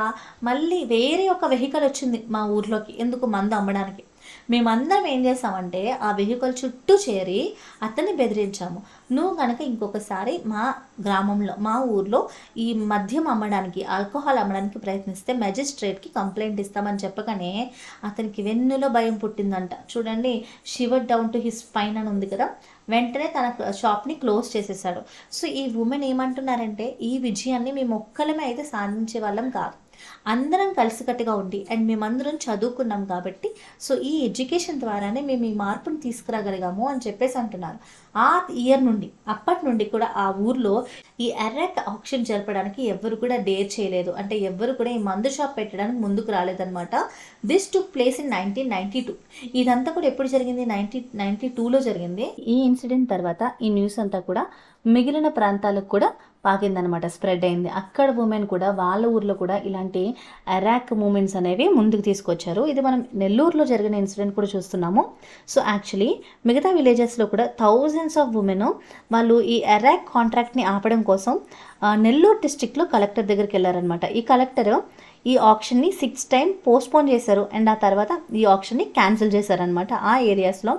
మళ్ళీ వేరే ఒక వెహికల్ వచ్చింది మా ఊర్లోకి, ఎందుకు మందు అమ్మడానికి. మేమందరం ఏం చేసామంటే ఆ వెహికల్ చుట్టూ చేరి అతన్ని బెదిరించాము, నువ్వు కనుక ఇంకొకసారి మా గ్రామంలో మా ఊర్లో ఈ మద్యం అమ్మడానికి, ఆల్కహాల్ అమ్మడానికి ప్రయత్నిస్తే మెజిస్ట్రేట్కి కంప్లైంట్ ఇస్తామని చెప్పగానే అతనికి వెన్నులో భయం పుట్టిందంట. చూడండి, shiver down to his spine అని ఉంది కదా, వెంటనే తన షాప్ని క్లోజ్ చేసేసాడు. సో ఈ ఉమెన్ ఏమంటున్నారంటే, ఈ విజయాన్ని మేము ఒక్కలమే అయితే సాధించే వాళ్ళం కాదు, అందరం కలిసికట్టుగా ఉండి అండ్ మేమందరం చదువుకున్నాం కాబట్టి సో ఈ ఎడ్యుకేషన్ ద్వారానే మేము ఈ మార్పుని తీసుకురాగలిగాము అని చెప్పేసి అంటున్నారు. ఆ ఇయర్ నుండి అప్పటి నుండి కూడా ఆ ఊర్లో ఈ ఎర్రాక్ ఆక్షన్ జరపడానికి ఎవ్వరు కూడా డేర్ చేయలేదు. అంటే ఎవ్వరు కూడా ఈ మందు షాప్ పెట్టడానికి ముందుకు రాలేదన్నమాట. This took place in 1992. ఇదంతా కూడా ఎప్పుడు జరిగింది? 1992లో జరిగింది. ఈ ఇన్సిడెంట్ తర్వాత ఈ న్యూస్ అంతా కూడా మిగిలిన ప్రాంతాలకు కూడా పాకిందనమాట, స్ప్రెడ్ అయింది. అక్కడ ఉమెన్ కూడా వాళ్ళ ఊర్లో కూడా ఇలాంటి ఎర్రాక్ మూమెంట్స్ అనేవి ముందుకు తీసుకొచ్చారు. ఇది మనం నెల్లూరులో జరిగిన ఇన్సిడెంట్ కూడా చూస్తున్నాము. సో యాక్చువల్లీ మిగతా విలేజెస్లో కూడా థౌజండ్స్ ఆఫ్ ఉమెన్ వాళ్ళు ఈ ఎర్రాక్ కాంట్రాక్ట్ని ఆపడం కోసం నెల్లూరు డిస్ట్రిక్ట్లో కలెక్టర్ దగ్గరికి వెళ్ళారనమాట. ఈ కలెక్టర్ ఈ ఆప్షన్ని 6 times పోస్ట్పోన్ చేశారు అండ్ ఆ తర్వాత ఈ ఆప్షన్ని క్యాన్సిల్ చేశారనమాట. ఆ ఏరియాస్లో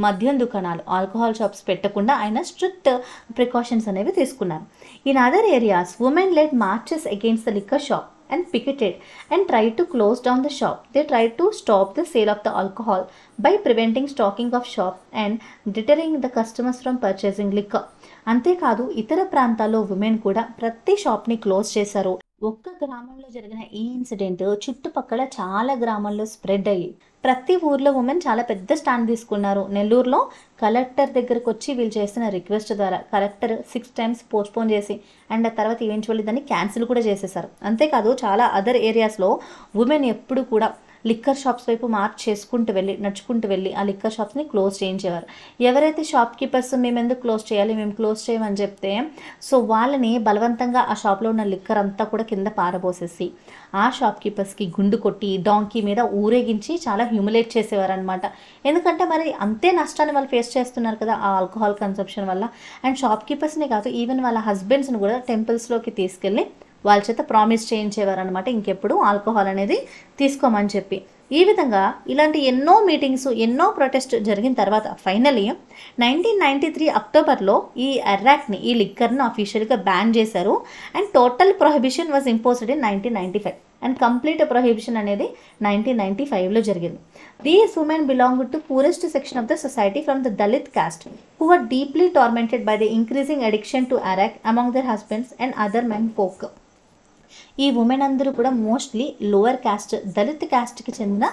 మద్యం దుకాణాలు, ఆల్కహాల్ షాప్స్ పెట్టకుండా ఆయన స్ట్రిక్ట్ ప్రికాషన్స్ అనేవి తీసుకున్నారు. In other areas women lead marches against the liquor shop and picketed and tried to close down the shop. They tried to stop the sale of the alcohol by preventing stocking of shop and deterring the customers from purchasing liquor. అంతేకాదు ఇతర ప్రాంతాల్లో women కూడా ప్రతి షాప్ని close చేశారు. ఒక్క గ్రామంలో జరిగిన ఈ ఇన్సిడెంట్ చుట్టుపక్కల చాలా గ్రామాల్లో స్ప్రెడ్ అయ్యి ప్రతి ఊర్లో ఉమెన్ చాలా పెద్ద స్టాండ్ తీసుకున్నారు. నెల్లూరులో కలెక్టర్ దగ్గరకు వచ్చి వీళ్ళు చేసిన రిక్వెస్ట్ ద్వారా కలెక్టర్ 6 times పోస్ట్పోన్ చేసి అండ్ ఆ తర్వాత ఈవెన్చువల్లీ దాన్ని క్యాన్సిల్ కూడా చేసేసారు. అంతేకాదు చాలా అదర్ ఏరియాస్లో ఉమెన్ ఎప్పుడు కూడా లిక్కర్ షాప్స్ వైపు మార్చ్ చేసుకుంటూ వెళ్ళి నడుచుకుంటూ వెళ్ళి ఆ లిక్కర్ షాప్స్ని క్లోజ్ చేయించేవారు. ఎవరైతే షాప్ కీపర్స్ మేము ఎందుకు క్లోజ్ చేయాలి, మేము క్లోజ్ చేయమని చెప్తే సో వాళ్ళని బలవంతంగా ఆ షాప్లో ఉన్న లిక్కర్ అంతా కూడా కింద పారబోసేసి ఆ షాప్ కీపర్స్కి గుండు కొట్టి డాంకీ మీద ఊరేగించి చాలా హ్యూమిలేట్ చేసేవారు అనమాట. ఎందుకంటే మరి అంతే నష్టాన్ని వాళ్ళు ఫేస్ చేస్తున్నారు కదా ఆ ఆల్కహాల్ కన్సంప్షన్ వల్ల. అండ్ షాప్ కీపర్స్ని కాదు ఈవెన్ వాళ్ళ హస్బెండ్స్ని కూడా టెంపుల్స్లోకి తీసుకెళ్ళి వాళ్ళ చేత ప్రామిస్ చేయించేవారు అనమాట, ఇంకెప్పుడు ఆల్కహాల్ అనేది తీసుకోమని చెప్పి. ఈ విధంగా ఇలాంటి ఎన్నో మీటింగ్స్, ఎన్నో ప్రొటెస్ట్ జరిగిన తర్వాత ఫైనలీ 1993 అక్టోబర్లో ఈ ఎర్రాక్ని, ఈ లిక్కర్ను అఫీషియల్గా బ్యాన్ చేశారు. And total prohibition was imposed in 1995 and complete prohibition అనేది 1995లో జరిగింది. These women belong to poorest section of the society from the Dalit caste who were deeply tormented by the increasing addiction to arak among their husbands and other men folk. ఈ women అందరూ కూడా mostly lower caste, Dalit క్యాస్ట్కి చెందిన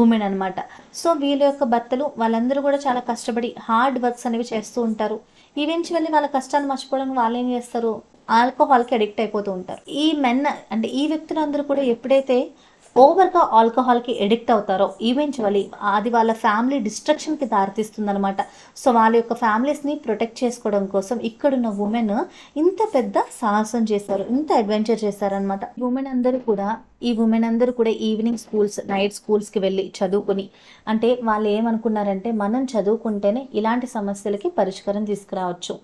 women అనమాట. So వీళ్ళ యొక్క భర్తలు వాళ్ళందరూ కూడా చాలా కష్టపడి హార్డ్ వర్క్స్ అనేవి చేస్తూ ఉంటారు. ఈవెన్చువల్లీ వాళ్ళ కష్టాన్ని మర్చిపోవడానికి వాళ్ళు ఏం చేస్తారు, ఆల్కహాల్కి అడిక్ట్ అయిపోతూ ఉంటారు. ఈ మెన్ అంటే ఈ వ్యక్తులందరూ కూడా ఎప్పుడైతే ఓవర్గా ఆల్కహాల్కి ఎడిక్ట్ అవుతారో ఈవెన్చువల్లీ అది వాళ్ళ ఫ్యామిలీ డిస్ట్రక్షన్కి దారితీస్తుంది అనమాట. సో వాళ్ళ యొక్క ఫ్యామిలీస్ని ప్రొటెక్ట్ చేసుకోవడం కోసం ఇక్కడున్న ఉమెన్ ఇంత పెద్ద సాహసం చేశారు, ఇంత అడ్వెంచర్ చేశారనమాట. ఈ ఉమెన్ అందరూ కూడా ఈవినింగ్ స్కూల్స్, నైట్ స్కూల్స్కి వెళ్ళి చదువుకుని, అంటే వాళ్ళు ఏమనుకున్నారంటే మనం చదువుకుంటేనే ఇలాంటి సమస్యలకి పరిష్కారం తీసుకురావచ్చు.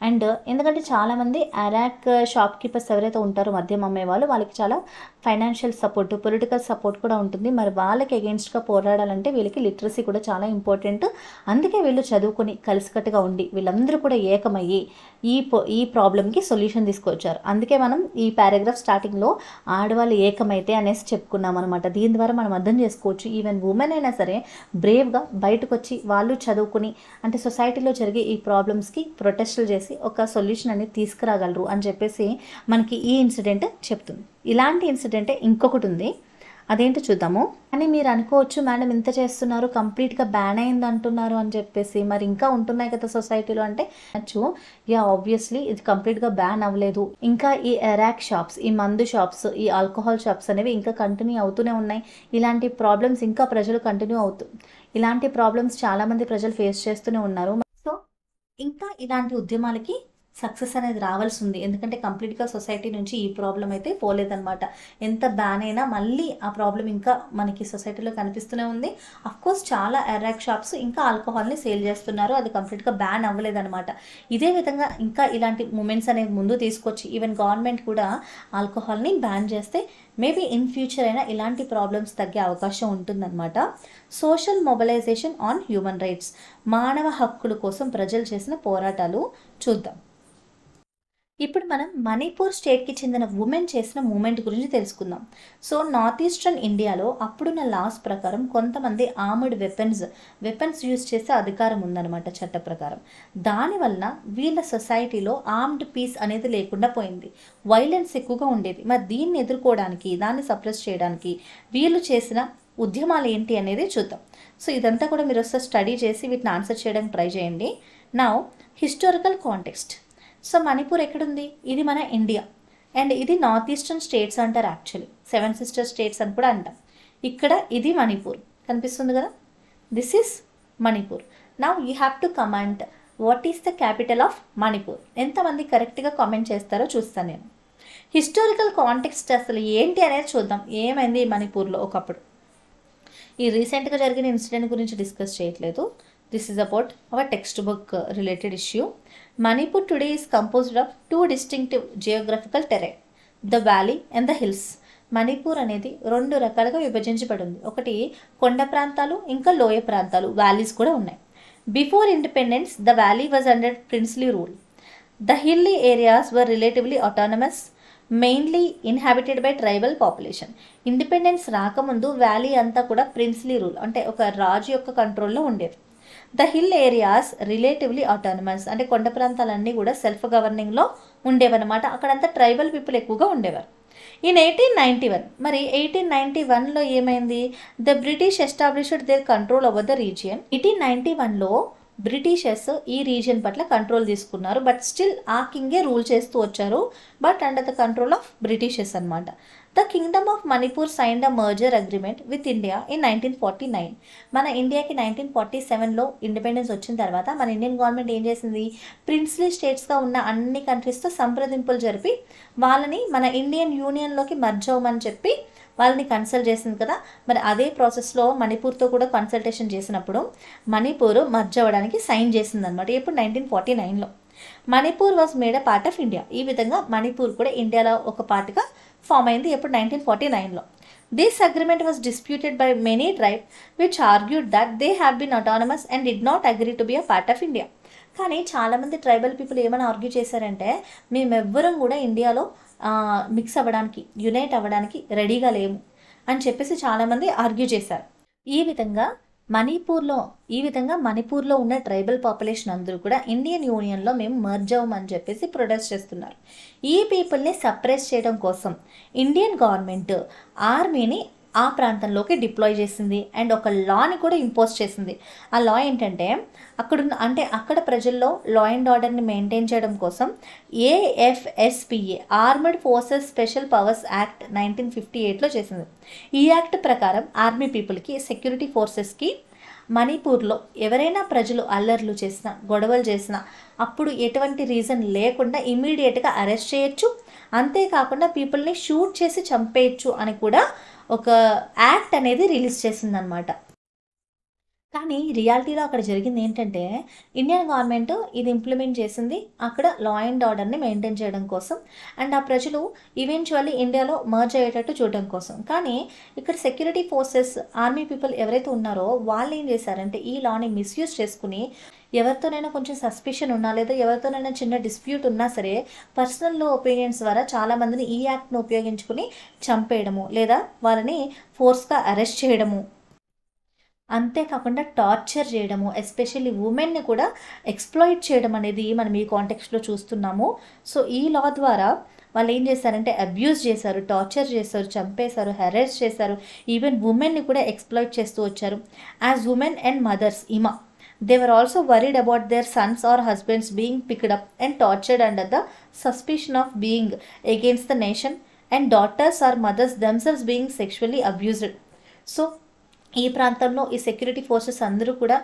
అండ్ ఎందుకంటే చాలామంది అరాక్ షాప్ కీపర్స్ ఎవరైతే ఉంటారో మద్యం అమ్మేవాళ్ళు, వాళ్ళకి చాలా ఫైనాన్షియల్ సపోర్ట్, పొలిటికల్ సపోర్ట్ కూడా ఉంటుంది. మరి వాళ్ళకి అగెన్స్ట్గా పోరాడాలంటే వీళ్ళకి లిటరసీ కూడా చాలా ఇంపార్టెంట్. అందుకే వీళ్ళు చదువుకొని కలిసికట్టుగా ఉండి వీళ్ళందరూ కూడా ఏకమయ్యి ఈ ప్రాబ్లమ్కి సొల్యూషన్ తీసుకొచ్చారు. అందుకే మనం ఈ పారాగ్రాఫ్ స్టార్టింగ్లో ఆడవాళ్ళు ఏకమైతే అనేసి చెప్పుకున్నాం అనమాట. దీని ద్వారా మనం అర్థం చేసుకోవచ్చు ఈవెన్ ఉమెన్ అయినా సరే బ్రేవ్గా బయటకు వచ్చి వాళ్ళు చదువుకుని అంటే సొసైటీలో జరిగే ఈ ప్రాబ్లమ్స్కి ప్రొటెస్టులు చేసి ఒక సొల్యూషన్ అనేది తీసుకురాగలరు అని చెప్పేసి మనకి ఈ ఇన్సిడెంట్ చెప్తుంది. ఇలాంటి ఇన్సిడెంటే ఇంకొకటి ఉంది, అదేంటో చూద్దాము. అని మీరు అనుకోవచ్చు మేడం ఇంత చేస్తున్నారు, కంప్లీట్గా బ్యాన్ అయింది అంటున్నారు అని చెప్పేసి, మరి ఇంకా ఉంటున్నాయి కదా సొసైటీలో అంటే యా ఆబ్వియస్లీ ఇది కంప్లీట్గా బ్యాన్ అవ్వలేదు. ఇంకా ఈ ఎరాక్ షాప్స్, ఈ మందు షాప్స్, ఈ ఆల్కహాల్ షాప్స్ అనేవి ఇంకా కంటిన్యూ అవుతూనే ఉన్నాయి. ఇలాంటి ప్రాబ్లమ్స్ ఇంకా ప్రజలు ఇలాంటి ప్రాబ్లమ్స్ చాలామంది ప్రజలు ఫేస్ చేస్తూనే ఉన్నారు. సో ఇంకా ఇలాంటి ఉద్యమాలకి సక్సెస్ అనేది రావాల్సి ఉంది. ఎందుకంటే కంప్లీట్గా సొసైటీ నుంచి ఈ ప్రాబ్లం అయితే పోలేదన్నమాట. ఎంత బ్యాన్ అయినా మళ్ళీ ఆ ప్రాబ్లం ఇంకా మనకి సొసైటీలో కనిపిస్తూనే ఉంది. అఫ్కోర్స్ చాలా ఎరాక్ షాప్స్ ఇంకా ఆల్కహాల్ని సేల్ చేస్తున్నారు, అది కంప్లీట్గా బ్యాన్ అవ్వలేదన్నమాట. ఇదే విధంగా ఇంకా ఇలాంటి మూమెంట్స్ అనేవి ముందు తీసుకొచ్చి ఈవెన్ గవర్నమెంట్ కూడా ఆల్కహాల్ని బ్యాన్ చేస్తే మేబీ ఇన్ ఫ్యూచర్ అయినా ఇలాంటి ప్రాబ్లమ్స్ తగ్గే అవకాశం ఉంటుందన్నమాట. Social mobilisation on human rights, మానవ హక్కుల కోసం ప్రజలు చేసిన పోరాటాలు చూద్దాం. ఇప్పుడు మనం మణిపూర్ స్టేట్కి చెందిన ఉమెన్ చేసిన మూమెంట్ గురించి తెలుసుకుందాం. సో నార్త్ ఈస్టర్న్ ఇండియాలో అప్పుడున్న లాస్ ప్రకారం కొంతమంది ఆర్మ్డ్ వెపన్స్ యూజ్ చేసే అధికారం ఉందన్నమాట చట్ట ప్రకారం. దానివల్ల వీళ్ళ సొసైటీలో ఆర్మ్డ్ పీస్ అనేది లేకుండా పోయింది, వైలెన్స్ ఎక్కువగా ఉండేది. మరి దీన్ని ఎదుర్కోవడానికి, దాన్ని సప్రెస్ చేయడానికి వీళ్ళు చేసిన ఉద్యమాలు ఏంటి అనేది చూద్దాం. సో ఇదంతా కూడా మీరు ఒకసారి స్టడీ చేసి వీటిని ఆన్సర్ చేయడానికి ట్రై చేయండి. Now historical context. So Manipur ఎక్కడుంది? ఇది మన ఇండియా అండ్ ఇది నార్త్ ఈస్టర్న్ స్టేట్స్ అంటారు, యాక్చువల్లీ 7 సిస్టర్ స్టేట్స్ అని కూడా అంటాం. ఇక్కడ ఇది మణిపూర్ కనిపిస్తుంది కదా, this is Manipur. Now you have to comment what is the capital of Manipur. ఎంతమంది కరెక్ట్గా కామెంట్ చేస్తారో చూస్తాను నేను. హిస్టారికల్ కాంటెక్స్ట్ అసలు ఏంటి అనేది చూద్దాం. ఏమైంది ఈ మణిపూర్లో ఒకప్పుడు? ఈ రీసెంట్గా జరిగిన ఇన్సిడెంట్ గురించి డిస్కస్ చేయట్లేదు. This is about our text book related issue. Manipur today is composed of two distinctive geographical terrain, the valley and the hills. Manipur అనేది 2 రకాలుగా విభజించబడింది. ఒకటి కొండ ప్రాంతాలు, ఇంకా లోయ ప్రాంతాలు, వ్యాలీస్ కూడా ఉన్నాయి. Before independence the valley was under princely rule. The hilly areas were relatively autonomous, mainly inhabited by tribal population. Independence రాకముందు వ్యాలీ అంతా కూడా ప్రిన్స్లీ రూల్ అంటే ఒక రాజు యొక్క కంట్రోల్లో ఉండేది. The hill areas relatively autonomous అంటే కొండ ప్రాంతాలన్నీ కూడా సెల్ఫ్ గవర్నింగ్లో ఉండేవన్నమాట. అక్కడంతా ట్రైబల్ పీపుల్ ఎక్కువగా ఉండేవారు. ఇన్ 1891 మరి 1891లో ఏమైంది? The British established their control over the region. 1891లో బ్రిటిషర్స్ ఈ రీజియన్ పట్ల కంట్రోల్ తీసుకున్నారు. బట్ స్టిల్ ఆ కింగే రూల్ చేస్తూ వచ్చారు, but under the control of Britishers అనమాట. The kingdom of Manipur signed a merger agreement with India in 1949. మన ఇండియాకి 1947లో ఇండిపెండెన్స్ వచ్చిన తర్వాత మన ఇండియన్ గవర్నమెంట్ ఏం చేసింది? ప్రిన్స్లీ స్టేట్స్గా ఉన్న అన్ని కంట్రీస్తో సంప్రదింపులు జరిపి వాళ్ళని మన ఇండియన్ యూనియన్లోకి మర్జ్ అవ్వమని చెప్పి వాళ్ళని కన్సల్ట్ చేసింది కదా. మరి అదే ప్రాసెస్లో మణిపూర్తో కూడా కన్సల్టేషన్ చేసినప్పుడు మణిపూర్ మర్జ్ అవ్వడానికి సైన్ చేసింది అనమాట. ఇప్పుడు 1949లో Manipur was made a part of India. ఈ విధంగా మణిపూర్ కూడా ఇండియాలో ఒక పార్ట్గా ఫామ్ అయింది ఎప్పుడు? 1949లో. This agreement was disputed by many tribe which argued that they have been autonomous and did not agree to be a part of India. కానీ చాలామంది ట్రైబల్ పీపుల్ ఏమైనా ఆర్గ్యూ చేశారంటే మేమెవ్వరం కూడా ఇండియాలో మిక్స్ అవ్వడానికి, యునైట్ అవ్వడానికి రెడీగా లేము అని చెప్పేసి చాలామంది ఆర్గ్యూ చేశారు. ఈ విధంగా మణిపూర్లో ఉన్న ట్రైబల్ పాపులేషన్ అందరూ కూడా ఇండియన్ యూనియన్లో మేము మర్జ్ అవ్వమని చెప్పేసి ప్రొటెస్ట్ చేస్తున్నారు. ఈ పీపుల్ని సప్రెస్ చేయడం కోసం ఇండియన్ గవర్నమెంట్ ఆర్మీని ఆ ప్రాంతంలోకి డిప్లాయ్ చేసింది అండ్ ఒక లాని కూడా ఇంపోజ్ చేసింది. ఆ లా ఏంటంటే అక్కడ ప్రజల్లో లా అండ్ ఆర్డర్ని మెయింటైన్ చేయడం కోసం AFSPA armed forces special powers act 1958లో చేసింది. ఈ యాక్ట్ ప్రకారం ఆర్మీ పీపుల్కి, సెక్యూరిటీ ఫోర్సెస్కి మణిపూర్లో ఎవరైనా ప్రజలు అల్లర్లు చేసినా, గొడవలు చేసినా అప్పుడు ఎటువంటి రీజన్ లేకుండా ఇమీడియట్గా అరెస్ట్ చేయొచ్చు, అంతేకాకుండా పీపుల్ని షూట్ చేసి చంపేయచ్చు అని కూడా ఒక యాక్ట్ అనేది రిలీజ్ చేసిందనమాట. కానీ రియాలిటీలో అక్కడ జరిగింది ఏంటంటే ఇండియన్ గవర్నమెంట్ ఇది ఇంప్లిమెంట్ చేసింది అక్కడ లా అండ్ ఆర్డర్ని మెయింటైన్ చేయడం కోసం అండ్ ఆ ప్రజలు ఈవెన్చువల్లీ ఇండియాలో మర్జ్ అయ్యేటట్టు చూడడం కోసం. కానీ ఇక్కడ సెక్యూరిటీ ఫోర్సెస్, ఆర్మీ పీపుల్ ఎవరైతే ఉన్నారో వాళ్ళు ఏం చేశారంటే ఈ లాని మిస్యూజ్ చేసుకుని ఎవరితోనైనా కొంచెం సస్పిషన్ ఉన్నా లేదా ఎవరితోనైనా చిన్న డిస్ప్యూట్ ఉన్నా సరే పర్సనల్ ఒపీనియన్స్ ద్వారా చాలామందిని ఈ యాక్ట్ను ఉపయోగించుకుని చంపేయడము లేదా వాళ్ళని ఫోర్స్గా అరెస్ట్ చేయడము, అంతేకాకుండా టార్చర్ చేయడము, ఎస్పెషల్లీ ఉమెన్ని కూడా ఎక్స్ప్లాయిట్ చేయడం అనేది మనం ఈ కాంటెక్స్ట్లో చూస్తున్నాము. సో ఈ లా ద్వారా వాళ్ళు ఏం చేశారంటే అబ్యూస్ చేశారు, టార్చర్ చేశారు, చంపేశారు, హెరాస్ చేశారు, ఈవెన్ ఉమెన్ని కూడా ఎక్స్ప్లాయిట్ చేస్తూ వచ్చారు. As women and mothers they were also worried about their sons or husbands being picked up and tortured under the suspicion of being against the nation and daughters or mothers themselves being sexually abused. So ఈ ప్రాంతంలో ఈ security forces అందరూ కూడా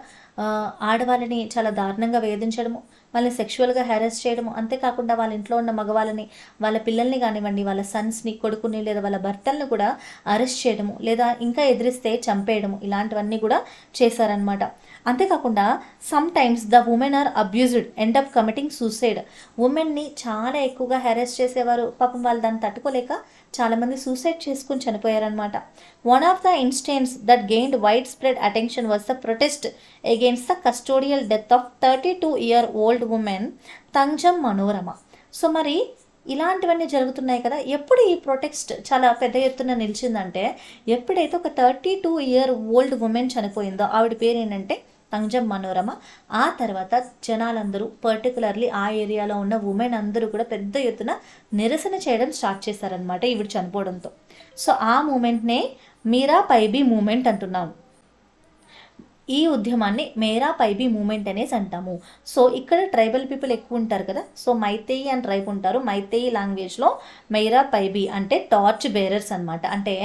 ఆడవాళ్ళని చాలా దారుణంగా వేధించడము, వాళ్ళని సెక్షువల్గా harass చేయడము, అంతేకాకుండా వాళ్ళ ఇంట్లో ఉన్న మగవాళ్ళని, వాళ్ళ పిల్లల్ని కానివ్వండి, వాళ్ళ సన్స్ని, కొడుకుని లేదా వాళ్ళ భర్తల్ని కూడా అరెస్ట్ చేయడము లేదా ఇంకా ఎదిరిస్తే చంపేయడము, ఇలాంటివన్నీ కూడా చేశారనమాట. అంతేకాకుండా sometimes the women are abused end up committing suicide. ఉమెన్ని చాలా ఎక్కువగా హెరాస్ చేసేవారు, పాపం వాళ్ళు దాన్ని తట్టుకోలేక చాలామంది సూసైడ్ చేసుకుని చనిపోయారనమాట. One of the instance that gained widespread attention was the protest against the custodial death of 32-year-old woman Tangjam Manorama. సో మరి ఇలాంటివన్నీ జరుగుతున్నాయి కదా. ఎప్పుడు ఈ ప్రొటెస్ట్ చాలా పెద్ద ఎత్తున నిలిచిందంటే ఎప్పుడైతే ఒక 32-year ఓల్డ్ ఉమెన్ చనిపోయిందో, ఆవిడ పేరు ఏంటంటే తంజం మనోరమ. ఆ తర్వాత జనాలందరూ పర్టికులర్లీ ఆ ఏరియాలో ఉన్న ఉమెన్ అందరూ కూడా పెద్ద ఎత్తున నిరసన చేయడం స్టార్ట్ చేశారనమాట ఈవిడ చనిపోవడంతో. సో ఆ మూమెంట్నే మీరా పైబీ మూమెంట్ అంటున్నాం. ఈ ఉద్యమాన్ని మేరా పైబీ మూమెంట్ అనేసి అంటాము. సో ఇక్కడ ట్రైబల్ పీపుల్ ఎక్కువ ఉంటారు కదా. సో మైతేయి అని ట్రైబ్ ఉంటారు. మైతేయి లాంగ్వేజ్లో మేరా పైబీ అంటే టార్చ్ బేరర్స్ అనమాట. అంటే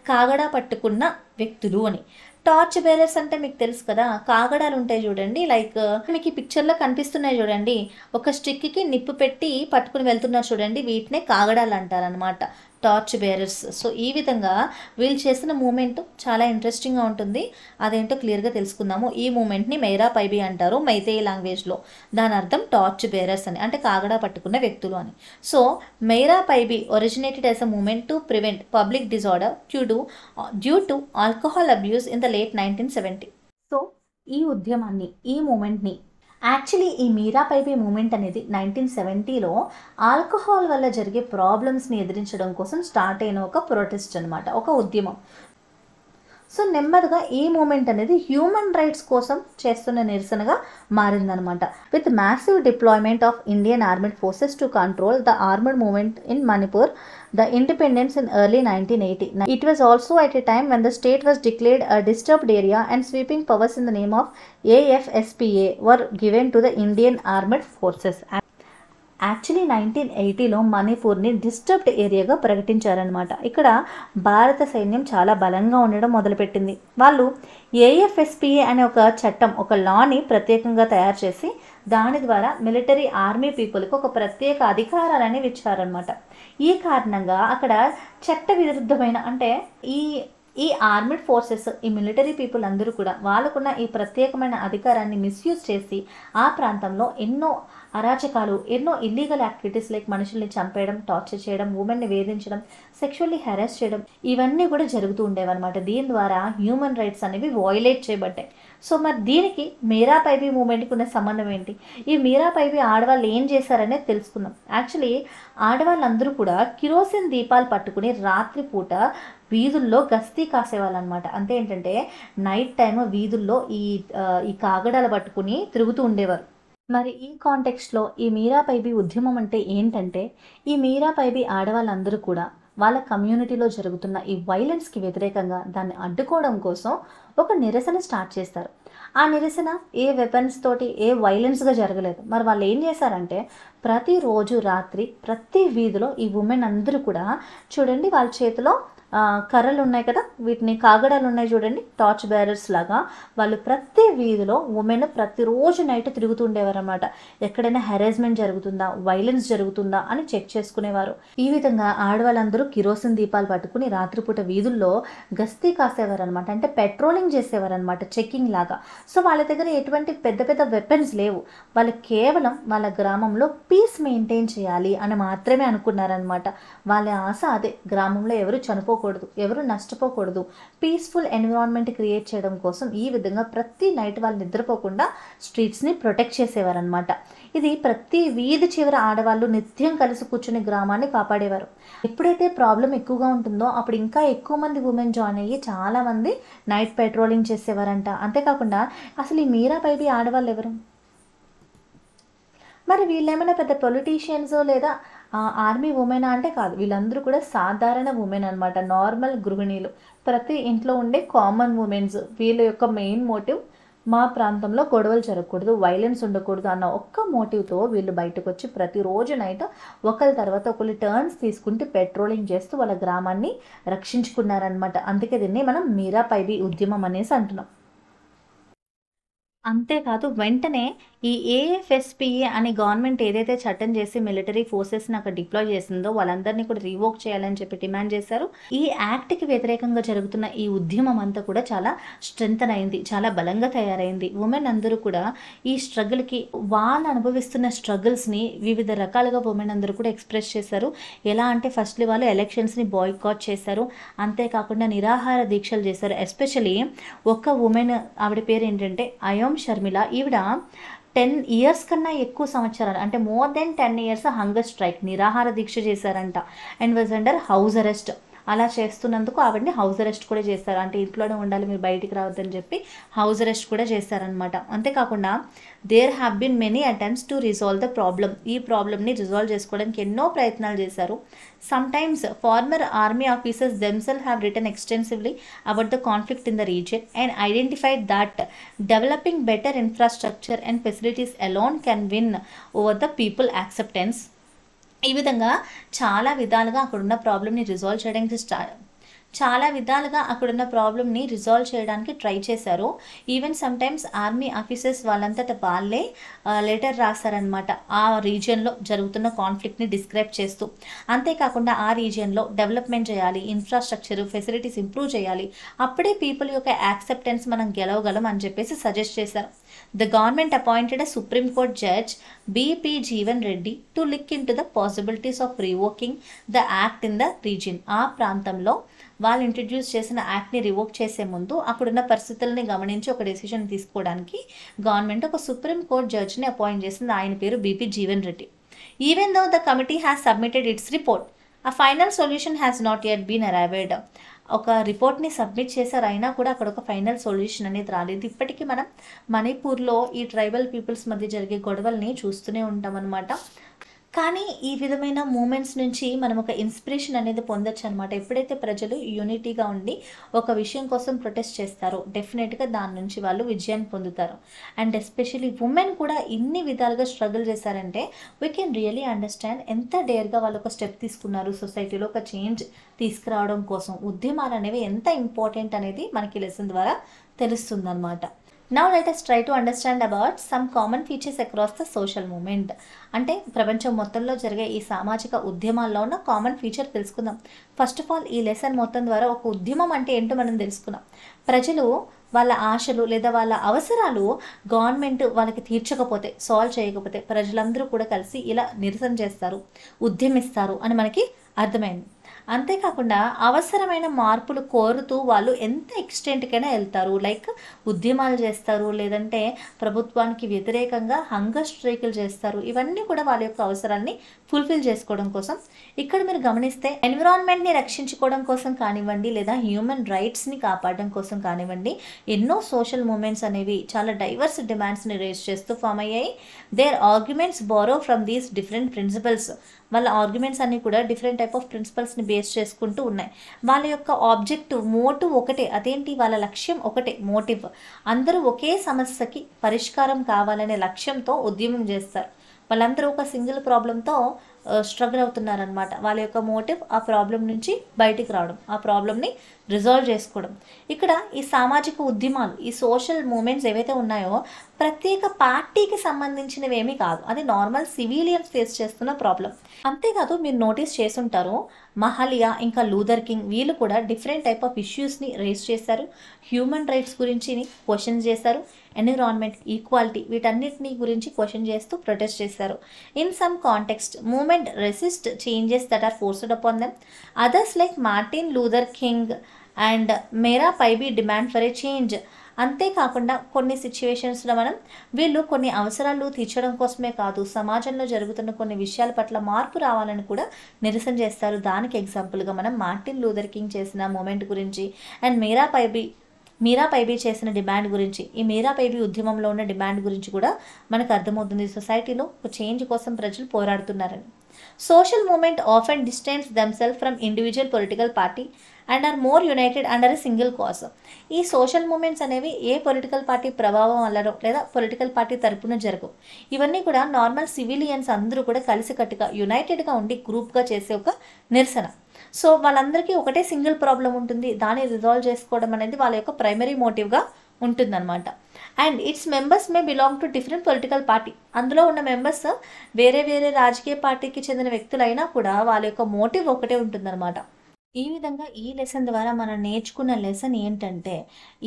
కాగడా పట్టుకున్న వ్యక్తులు అని. టార్చ్ బేరర్స్ అంటే మీకు తెలుసు కదా, కాగడాలు ఉంటాయి చూడండి, లైక్ మీకు ఈ పిక్చర్లో కనిపిస్తున్నాయి చూడండి, ఒక స్టిక్కి నిప్పు పెట్టి పట్టుకుని వెళ్తున్నారు చూడండి, వీటినే కాగడాలు అంటారనమాట, టార్చ్ బేరర్స్. సో ఈ విధంగా వీళ్ళు చేసిన మూమెంట్ చాలా ఇంట్రెస్టింగ్గా ఉంటుంది. అదేంటో క్లియర్గా తెలుసుకుందాము. ఈ మూమెంట్ని మేరా పైబీ అంటారు మైతేయి లాంగ్వేజ్లో. దాని అర్థం టార్చ్ బేరర్స్ అని, అంటే కాగడా పట్టుకున్న వ్యక్తులు అని. So Meira Paibi originated as a movement to prevent public disorder due to alcohol abuse in the late 1970. సో ఈ ఉద్యమాన్ని, ఈ మూమెంట్ని యాక్చువల్లీ ఈ మీరా పైబీ మూమెంట్ అనేది 1970లో ఆల్కహాల్ వల్ల జరిగే ప్రాబ్లమ్స్ని ఎదిరించడం కోసం స్టార్ట్ అయిన ఒక ప్రొటెస్ట్ అనమాట, ఒక ఉద్యమం. సో నెమ్మదిగా ఈ మూమెంట్ అనేది హ్యూమన్ రైట్స్ కోసం చేస్తున్న నిరసనగా మారిందనమాట. With massive deployment of Indian armed forces to control the armed movement in Manipur, the independence in early 1980. It was also at a time when the state was declared a disturbed area and sweeping powers in the name of AFSPA were given to the Indian Armed Forces. Actually 1980లో మణిపూర్ని disturbed ఏరియాగా ప్రకటించారనమాట. ఇక్కడ భారత సైన్యం చాలా బలంగా ఉండడం మొదలుపెట్టింది. వాళ్ళు ఏఎఫ్ఎస్పిఏ అనే ఒక చట్టం, ఒక లాని ప్రత్యేకంగా తయారు చేసి దాని ద్వారా మిలిటరీ ఆర్మీ పీపుల్కి ఒక ప్రత్యేక అధికారాలని ఇచ్చారనమాట. ఈ కారణంగా అక్కడ చట్ట విరుద్ధమైన, అంటే ఈ ఆర్మీడ్ ఫోర్సెస్, ఈ మిలిటరీ పీపుల్ అందరూ కూడా వాళ్ళకున్న ఈ ప్రత్యేకమైన అధికారాన్ని మిస్యూజ్ చేసి ఆ ప్రాంతంలో ఎన్నో అరాచకాలు, ఎన్నో ఇల్లీగల్ యాక్టివిటీస్ లైక్ మనుషుల్ని చంపేయడం, టార్చర్ చేయడం, ఉమెన్ని వేధించడం, సెక్షువల్లీ హెరాస్ చేయడం, ఇవన్నీ కూడా జరుగుతూ ఉండేవన్నమాట. దీని ద్వారా హ్యూమన్ రైట్స్ అనేవి వయోలేట్ చేయబడ్డాయి. సో మరి దీనికి మీరా పైబీ మూమెంట్కి ఉన్న సంబంధం ఏంటి? ఈ మీరా పైబీ ఆడవాళ్ళు ఏం చేశారనేది తెలుసుకుందాం. యాక్చువల్లీ ఆడవాళ్ళందరూ కూడా కిరోసిన్ దీపాలు పట్టుకుని రాత్రిపూట వీధుల్లో గస్తీ కాసేవాళ్ళు అనమాట. అంటే ఏంటంటే నైట్ టైం వీధుల్లో ఈ కాగడాలు పట్టుకుని తిరుగుతూ ఉండేవారు. మరి ఈ కాంటెక్స్ట్లో ఈ మీరా పైబీ ఉద్యమం అంటే ఏంటంటే, ఈ మీరా పైబీ ఆడవాళ్ళందరూ కూడా వాళ్ళ కమ్యూనిటీలో జరుగుతున్న ఈ వైలెన్స్కి వ్యతిరేకంగా దాన్ని అడ్డుకోవడం కోసం ఒక నిరసన స్టార్ట్ చేస్తారు. ఆ నిరసన ఏ వెపన్స్ తోటి, ఏ వైలెన్స్గా జరగలేదు. మరి వాళ్ళు ఏం చేశారంటే ప్రతిరోజు రాత్రి ప్రతి వీధిలో ఈ ఉమెన్ అందరూ కూడా చూడండి, వాళ్ళ చేతిలో కర్రలు ఉన్నాయి కదా, వీటిని కాగడాలు ఉన్నాయి చూడండి, టార్చ్ బేరర్స్ లాగా, వాళ్ళు ప్రతి వీధిలో ఉమెన్ ప్రతిరోజు నైట్ తిరుగుతుండేవారు అనమాట. ఎక్కడైనా హెరాస్మెంట్ జరుగుతుందా, వైలెన్స్ జరుగుతుందా అని చెక్ చేసుకునేవారు. ఈ విధంగా ఆడవాళ్ళందరూ కిరోసిన్ దీపాలు పట్టుకుని రాత్రిపూట వీధుల్లో గస్తీ కాసేవారు అనమాట. అంటే పెట్రోలింగ్ చేసేవారు అనమాట, చెక్కింగ్ లాగా. సో వాళ్ళ దగ్గర ఎటువంటి పెద్ద పెద్ద వెపన్స్ లేవు. వాళ్ళు కేవలం వాళ్ళ గ్రామంలో పీస్ మెయింటైన్ చేయాలి అని మాత్రమే అనుకున్నారనమాట. వాళ్ళ ఆశ అదే, గ్రామంలో ఎవరు చనిపోకూడదు, ఎవరు నష్టపోకూడదు, పీస్ఫుల్ ఎన్విరాన్మెంట్ క్రియేట్ చేయడం కోసం ఈ విధంగా ప్రతి నైట్ వాళ్ళు నిద్రపోకుండా స్ట్రీట్స్ని ప్రొటెక్ట్ చేసేవారనమాట. ఇది ప్రతి వీధి చివర ఆడవాళ్ళు నిత్యం కలిసి కూర్చుని గ్రామాన్ని కాపాడేవారు. ఎప్పుడైతే ప్రాబ్లం ఎక్కువగా ఉంటుందో అప్పుడు ఇంకా ఎక్కువ మంది ఉమెన్ జాయిన్ అయ్యి చాలామంది నైట్ పెట్రోలింగ్ చేసేవారంట. అంతేకాకుండా అసలు ఈ మీరా పైబీ ఆడవాళ్ళు ఎవరు? మరి వీళ్ళేమైనా పెద్ద పొలిటీషియన్స్ లేదా ఆర్మీ ఉమెనా అంటే కాదు. వీళ్ళందరూ కూడా సాధారణ ఉమెన్ అనమాట, నార్మల్ గృహిణీలు, ప్రతి ఇంట్లో ఉండే కామన్ ఉమెన్స్. వీళ్ళ యొక్క మెయిన్ మోటివ్ మా ప్రాంతంలో గొడవలు జరగకూడదు, వైలెన్స్ ఉండకూడదు అన్న ఒక్క మోటివ్తో వీళ్ళు బయటకు వచ్చి ప్రతిరోజు నైట్ ఒకరి తర్వాత ఒకరు టర్న్స్ తీసుకుంటూ పెట్రోలింగ్ చేస్తూ వాళ్ళ గ్రామాన్ని రక్షించుకున్నారనమాట. అందుకే దీన్ని మనం మీరా పైబీ ఉద్యమం అనేసి అంటున్నాం. అంతేకాదు వెంటనే ఈ ఏఎఫ్ఎస్పిఏ అనే గవర్నమెంట్ ఏదైతే చట్టం చేసి మిలిటరీ ఫోర్సెస్ని అక్కడ డిప్లాయ్ చేసిందో వాళ్ళందరినీ కూడా రివోక్ చేయాలని చెప్పి డిమాండ్ చేశారు. ఈ యాక్ట్కి వ్యతిరేకంగా జరుగుతున్న ఈ ఉద్యమం అంతా కూడా చాలా స్ట్రెంగ్తన్ అయింది, చాలా బలంగా తయారైంది. ఉమెన్ అందరూ కూడా ఈ స్ట్రగుల్కి, వాళ్ళు అనుభవిస్తున్న స్ట్రగుల్స్ని వివిధ రకాలుగా ఉమెన్ అందరూ కూడా ఎక్స్ప్రెస్ చేశారు. ఎలా అంటే ఫస్ట్లీ వాళ్ళు ఎలక్షన్స్ని బాయ్కాట్ చేశారు, అంతేకాకుండా నిరాహార దీక్షలు చేశారు. ఎస్పెషలీ ఒక ఉమెన్, ఆవిడ పేరు ఏంటంటే అయోమ్ షర్మిల. ఈవిడ 10 ఇయర్స్ కన్నా ఎక్కువ సంవత్సరాలు, అంటే more than 10 years hunger strike, నిరాహార దీక్ష చేశారంట. And was under house arrest. అలా చేస్తున్నందుకు ఆవిడని హౌస్ అరెస్ట్ కూడా చేస్తారు. అంటే ఇంట్లోనే ఉండాలి, మీరు బయటికి రావద్దని చెప్పి హౌస్ అరెస్ట్ కూడా చేశారనమాట. అంతేకాకుండా there have been many attempts to resolve the problem. ఈ ప్రాబ్లమ్ని రిజాల్వ్ చేసుకోవడానికి ఎన్నో ప్రయత్నాలు చేశారు. Sometimes former army officers themselves have written extensively about the conflict in the region and identified that developing better infrastructure and facilities alone can win over the people acceptance. ఈ విధంగా చాలా విధాలుగా అక్కడున్న ప్రాబ్లమ్ని రిజాల్వ్ చేయడానికి ట్రై చేశారు. Even sometimes army officers వాళ్ళంతట వాళ్ళే లెటర్ రాశారనమాట ఆ రీజియన్లో జరుగుతున్న కాన్ఫ్లిక్ట్ని డిస్క్రైబ్ చేస్తూ. అంతేకాకుండా ఆ రీజియన్లో డెవలప్మెంట్ చేయాలి, ఇన్ఫ్రాస్ట్రక్చర్ ఫెసిలిటీస్ ఇంప్రూవ్ చేయాలి, అప్పుడే పీపుల్ యొక్క యాక్సెప్టెన్స్ మనం గెలవగలం అని చెప్పేసి సజెస్ట్ చేశారు. The government appointed a Supreme Court judge, B.P. Jeevan Reddy, to look into the possibilities of revoking the act in the region. ఆ ప్రాంతంలో వాళ్ళు ఇంట్రడ్యూస్ చేసిన యాక్ట్ని రివోక్ చేసే ముందు అక్కడున్న పరిస్థితులని గమనించి ఒక డెసిషన్ తీసుకోవడానికి గవర్నమెంట్ ఒక సుప్రీం కోర్ట్ జడ్జిని అపాయింట్ చేసింది. ఆయన పేరు BP Jeevan Reddy. Even though the committee has submitted its report, a final solution has not yet been arrived. ఒక రిపోర్ట్ని సబ్మిట్ చేశారు, అయినా కూడా అక్కడ ఒక ఫైనల్ సొల్యూషన్ అనేది రాలేదు. ఇప్పటికీ మనం మణిపూర్లో ఈ ట్రైబల్ పీపుల్స్ మధ్య జరిగే గొడవల్ని చూస్తూనే ఉంటాం అనమాట. కానీ ఈ విధమైన మూమెంట్స్ నుంచి మనం ఒక ఇన్స్పిరేషన్ అనేది పొందొచ్చు అనమాట. ఎప్పుడైతే ప్రజలు యూనిటీగా ఉండి ఒక విషయం కోసం ప్రొటెస్ట్ చేస్తారో డెఫినెట్గా దాని నుంచి వాళ్ళు విజయాన్ని పొందుతారు. అండ్ ఎస్పెషలీ ఉమెన్ కూడా ఇన్ని విధాలుగా స్ట్రగుల్ చేశారంటే వీ కెన్ రియలీ అండర్స్టాండ్ ఎంత డేర్గా వాళ్ళు ఒక స్టెప్ తీసుకున్నారు సొసైటీలో ఒక చేంజ్ తీసుకురావడం కోసం. ఉద్యమాలు అనేవి ఎంత ఇంపార్టెంట్ అనేది మనకి లెసన్ ద్వారా తెలుస్తుంది అనమాట. Now let us try to understand about some common features across the social movement. అంటే ప్రపంచం మొత్తంలో జరిగే ఈ సామాజిక ఉద్యమాల్లో ఉన్న కామన్ ఫీచర్ తెలుసుకుందాం. ఫస్ట్ ఆఫ్ ఆల్ ఈ లెసన్ మొత్తం ద్వారా ఒక ఉద్యమం అంటే ఏంటో మనం తెలుసుకున్నాం. ప్రజలు వాళ్ళ ఆశలు లేదా వాళ్ళ అవసరాలు గవర్నమెంట్ వాళ్ళకి తీర్చకపోతే, సాల్వ్ చేయకపోతే ప్రజలందరూ కూడా కలిసి ఇలా నిరసన చేస్తారు, ఉద్యమిస్తారు అని మనకి అర్థమైంది. అంతేకాకుండా అవసరమైన మార్పులు కోరుతూ వాళ్ళు ఎంత ఎక్స్టెంట్కైనా వెళ్తారు, లైక్ ఉద్యమాలు చేస్తారు, లేదంటే ప్రభుత్వానికి వ్యతిరేకంగా హంగర్ స్ట్రైకులు చేస్తారు. ఇవన్నీ కూడా వాళ్ళ యొక్క అవసరాన్ని ఫుల్ఫిల్ చేసుకోవడం కోసం. ఇక్కడ మీరు గమనిస్తే ఎన్విరాన్మెంట్ని రక్షించుకోవడం కోసం కానివ్వండి, లేదా హ్యూమన్ రైట్స్ని కాపాడడం కోసం కానివ్వండి, ఎన్నో సోషల్ మూమెంట్స్ అనేవి చాలా డైవర్స్ డిమాండ్స్ని రేజ్ చేస్తూ ఫామ్ అయ్యాయి. Their arguments borrow from these different principles. వాళ్ళ ఆర్గ్యుమెంట్స్ అన్నీ కూడా డిఫరెంట్ టైప్ ఆఫ్ ప్రిన్సిపల్స్ని బేస్ చేసుకుంటూ ఉన్నాయి. వాళ్ళ యొక్క ఆబ్జెక్టివ్ మోటివ్ ఒకటే. అదేంటి? వాళ్ళ లక్ష్యం ఒకటే, మోటివ్. అందరూ ఒకే సమస్యకి పరిష్కారం కావాలనే లక్ష్యంతో ఉద్యమం చేస్తారు. వాళ్ళందరూ ఒక సింగిల్ ప్రాబ్లంతో స్ట్రగుల్ అవుతున్నారనమాట. వాళ్ళ యొక్క మోటివ్ ఆ ప్రాబ్లం నుంచి బయటికి రావడం, ఆ ప్రాబ్లమ్ని రిజాల్వ్ చేసుకోవడం. ఇక్కడ ఈ సామాజిక ఉద్యమాలు, ఈ సోషల్ మూమెంట్స్ ఏవైతే ఉన్నాయో ప్రత్యేక పార్టీకి సంబంధించినవి ఏమీ కాదు. అది నార్మల్ సివిలియన్స్ ఫేస్ చేస్తున్న ప్రాబ్లం. అంతేకాదు, మీరు నోటీస్ చేసుంటారు, మహాలియా ఇంకా లూథర్ కింగ్ వీళ్ళు కూడా డిఫరెంట్ టైప్ ఆఫ్ ఇష్యూస్ని రేస్ చేశారు. హ్యూమన్ రైట్స్ గురించి క్వశ్చన్ చేశారు, ఎన్విరాన్మెంట్, ఈక్వాలిటీ వీటన్నిటిని గురించి క్వశ్చన్ చేస్తూ ప్రొటెస్ట్ చేశారు. In some context movement resist changes that are forced upon them. Others like Martin Luther King and Meira Paibi demand for a change. అంతేకాకుండా కొన్ని సిచ్యువేషన్స్లో వీళ్ళు కొన్ని అవసరాలు తీర్చడం కోసమే కాదు, సమాజంలో జరుగుతున్న కొన్ని విషయాల పట్ల మార్పు రావాలని కూడా నిరసన చేస్తారు. దానికి ఎగ్జాంపుల్గా మనం మార్టిన్ లూథర్ కింగ్ చేసిన మూమెంట్ గురించి అండ్ మీరా పైబీ చేసిన డిమాండ్ గురించి, ఈ మీరా పైబీ ఉద్యమంలో ఉన్న డిమాండ్ గురించి కూడా మనకు అర్థమవుతుంది. సొసైటీలో ఒక చేంజ్ కోసం ప్రజలు పోరాడుతున్నారని. Social movement often distance themself from individual political party and are more united under a single cause. ఈ సోషల్ మూమెంట్స్ అనేవి ఏ పొలిటికల్ పార్టీ ప్రభావం వల్లనో లేదా పొలిటికల్ పార్టీ తరపున జరగవు. ఇవన్నీ కూడా నార్మల్ సివిలియన్స్ అందరూ కూడా కలిసికట్టుగా యునైటెడ్గా ఉండి గ్రూప్గా చేసే ఒక నిరసన. సో వాళ్ళందరికీ ఒకటే సింగిల్ ప్రాబ్లం ఉంటుంది, దాన్ని రిజాల్వ్ చేసుకోవడం అనేది వాళ్ళ యొక్క ప్రైమరీ మోటివ్గా ఉంటుందన్నమాట. And its members May belong to different political party. అందులో ఉన్న మెంబర్స్ వేరే వేరే రాజకీయ పార్టీకి చెందిన వ్యక్తులైనా కూడా వాళ్ళ యొక్క మోటివ్ ఒకటే ఉంటుందన్నమాట. ఈ విధంగా ఈ లెసన్ ద్వారా మనం నేర్చుకున్న లెసన్ ఏంటంటే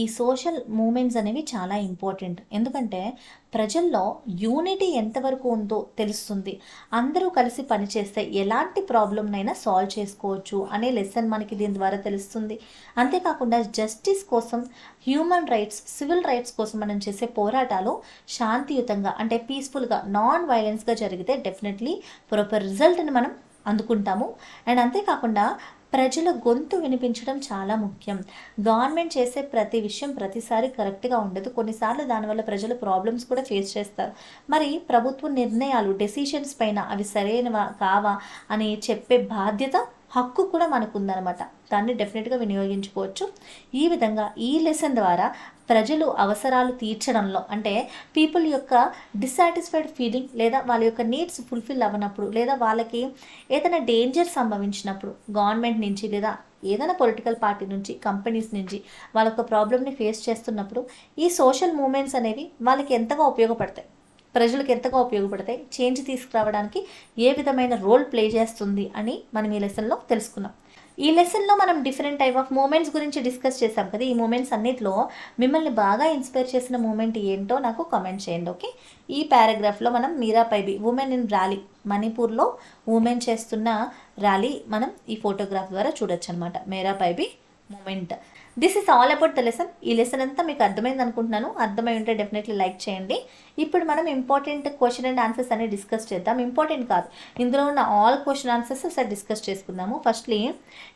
ఈ సోషల్ మూమెంట్స్ అనేవి చాలా ఇంపార్టెంట్. ఎందుకంటే ప్రజల్లో యూనిటీ ఎంతవరకు ఉందో తెలుస్తుంది. అందరూ కలిసి పనిచేస్తే ఎలాంటి ప్రాబ్లంనైనా సాల్వ్ చేసుకోవచ్చు అనే లెసన్ మనకి దీని ద్వారా తెలుస్తుంది. అంతేకాకుండా జస్టిస్ కోసం, హ్యూమన్ రైట్స్, సివిల్ రైట్స్ కోసం మనం చేసే పోరాటాలు శాంతియుతంగా అంటే పీస్ఫుల్గా, నాన్ వైలెన్స్గా జరిగితే డెఫినెట్లీ ప్రాపర్ రిజల్ట్ని మనం అందుకుంటాము. అండ్ అంతేకాకుండా ప్రజల గొంతు వినిపించడం చాలా ముఖ్యం. గవర్నమెంట్ చేసే ప్రతి విషయం ప్రతిసారి కరెక్ట్గా ఉండదు. కొన్నిసార్లు దానివల్ల ప్రజలు ప్రాబ్లమ్స్ కూడా ఫేస్ చేస్తారు. మరి ప్రభుత్వ నిర్ణయాలు, డెసిషన్స్ పైన అవి సరైనవా కావా అని చెప్పే బాధ్యత, హక్కు కూడా మనకు ఉందన్నమాట. దాన్ని డెఫినెట్గా వినియోగించుకోవచ్చు. ఈ విధంగా ఈ లెసన్ ద్వారా ప్రజలు అవసరాలు తీర్చడంలో అంటే పీపుల్ యొక్క డిస్సాటిస్ఫైడ్ ఫీలింగ్ లేదా వాళ్ళ యొక్క నీడ్స్ ఫుల్ఫిల్ అవ్వనప్పుడు లేదా వాళ్ళకి ఏదైనా డేంజర్ సంభవించినప్పుడు గవర్నమెంట్ నుంచి లేదా ఏదైనా పొలిటికల్ పార్టీ నుంచి, కంపెనీస్ నుంచి వాళ్ళొక ప్రాబ్లమ్ని ఫేస్ చేస్తున్నప్పుడు ఈ సోషల్ మూమెంట్స్ అనేవి వాళ్ళకి ఎంతగా ఉపయోగపడతాయి, ప్రజలకు ఎంతగా ఉపయోగపడతాయి, చేంజ్ తీసుకురావడానికి ఏ విధమైన రోల్ ప్లే చేస్తుంది అని మనం ఈ లెసన్లో తెలుసుకున్నాం. ఈ లెసన్లో మనం డిఫరెంట్ టైప్ ఆఫ్ మూమెంట్స్ గురించి డిస్కస్ చేసాం కదా. ఈ మూమెంట్స్ అన్నిటిలో మిమ్మల్ని బాగా ఇన్స్పైర్ చేసిన మూమెంట్ ఏంటో నాకు కామెంట్ చేయండి. ఓకే, ఈ పారాగ్రాఫ్లో మనం మీరాపైబి ఉమెన్ ఇన్ ర్యాలీ, మణిపూర్లో ఉమెన్ చేస్తున్న ర్యాలీ మనం ఈ ఫోటోగ్రాఫ్ ద్వారా చూడొచ్చు అనమాట. మీరాపైబి moment. This is all about the lesson. ఈ లెసన్ అంతా మీకు అర్థమైంది అనుకుంటున్నాను. అర్థమై ఉంటే డెఫినెట్లీ లైక్ చేయండి. ఇప్పుడు మనం ఇంపార్టెంట్ క్వశ్చన్ అండ్ ఆన్సర్స్ అనేది డిస్కస్ చేద్దాం. ఇంపార్టెంట్ కాదు, ఇందులో ఉన్న ఆల్ క్వశ్చన్ ఆన్సర్స్ ఒకసారి డిస్కస్ చేసుకుందాము. Firstly,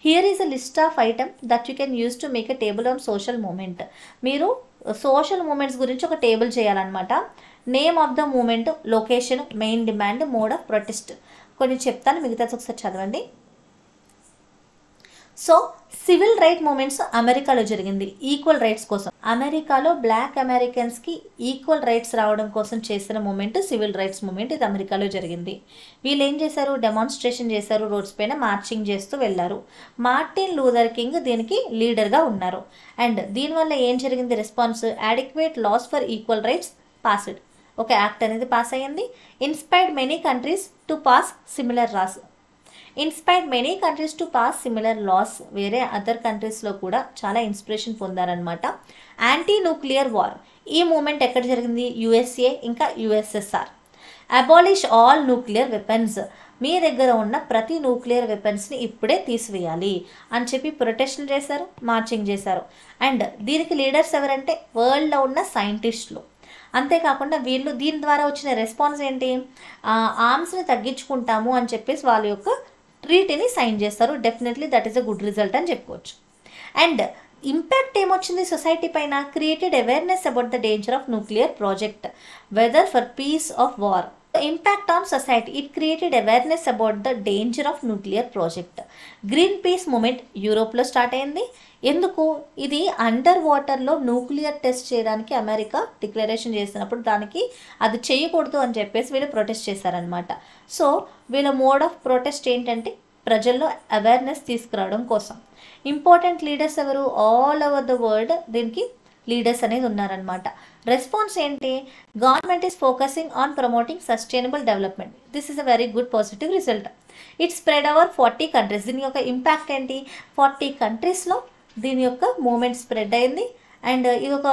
here is a list of item that you can use to make a table on social movement. మీరు సోషల్ మూమెంట్స్ గురించి ఒక టేబుల్ చేయాలన్నమాట. Name of the movement, location, main demand, mode of protest. కొన్ని చెప్తాను, మిగతాది ఒకసారి చదవండి. So civil right moments అమెరికాలో జరిగింది ఈక్వల్ రైట్స్ కోసం. అమెరికాలో బ్లాక్ అమెరికన్స్కి ఈక్వల్ రైట్స్ రావడం కోసం చేసిన మూమెంట్ సివిల్ రైట్స్ మూమెంట్. ఇది అమెరికాలో జరిగింది. వీళ్ళు ఏం చేశారు, డెమాన్స్ట్రేషన్ చేశారు, రోడ్స్ పైన మార్చింగ్ చేస్తూ వెళ్ళారు. మార్టిన్ లూథర్ కింగ్ దీనికి లీడర్గా ఉన్నారు. అండ్ దీనివల్ల ఏం జరిగింది, response, adequate laws for equal rights passed. ఒక యాక్ట్ అనేది పాస్ అయ్యింది. Inspired many countries to pass similar laws. Inspired many countries to pass similar laws. వేరే అదర్ కంట్రీస్లో కూడా చాలా ఇన్స్పిరేషన్ పొందారనమాట. Anti nuclear war. ఈ మూమెంట్ ఎక్కడ జరిగింది, యుఎస్ఏ ఇంకా USSR. Abolish all nuclear weapons. మీ దగ్గర ఉన్న ప్రతి న్యూక్లియర్ వెపన్స్ని ఇప్పుడే తీసివేయాలి అని చెప్పి ప్రొటెస్టులు చేశారు, మార్చింగ్ చేశారు. అండ్ దీనికి లీడర్స్ ఎవరంటే వరల్డ్లో ఉన్న సైంటిస్టులు. అంతేకాకుండా వీళ్ళు దీని ద్వారా వచ్చిన రెస్పాన్స్ ఏంటి, ఆర్మ్స్ని తగ్గించుకుంటాము అని చెప్పేసి వాళ్ళ యొక్క ట్రీటీని సైన్ చేస్తారు. Definitely that is a good result అని చెప్పుకోవచ్చు. అండ్ ఇంపాక్ట్ ఏమొచ్చింది సొసైటీ పైన, created awareness about the danger of nuclear project whether for peace of war. Impact on society, it created awareness about the danger of nuclear project. Greenpeace movement యూరోప్లో start అయింది. ఎందుకు, ఇది under వాటర్లో nuclear test చేయడానికి America declaration చేసినప్పుడు దానికి అది చేయకూడదు అని చెప్పేసి వీళ్ళు ప్రొటెస్ట్ చేశారనమాట. సో వీళ్ళ మోడ్ ఆఫ్ ప్రొటెస్ట్ ఏంటంటే ప్రజల్లో అవేర్నెస్ తీసుకురావడం కోసం. ఇంపార్టెంట్ లీడర్స్ ఎవరు, ఆల్ ఓవర్ ద వరల్డ్ దీనికి లీడర్స్ అనేది ఉన్నారనమాట. రెస్పాన్స్ ఏంటి, government is focusing on promoting sustainable development. This is a very good positive result. It spread over 40 countries. దీని యొక్క ఇంపాక్ట్ ఏంటి, 40 కంట్రీస్లో దీని యొక్క మూమెంట్ స్ప్రెడ్ అయింది. అండ్ ఇది ఒక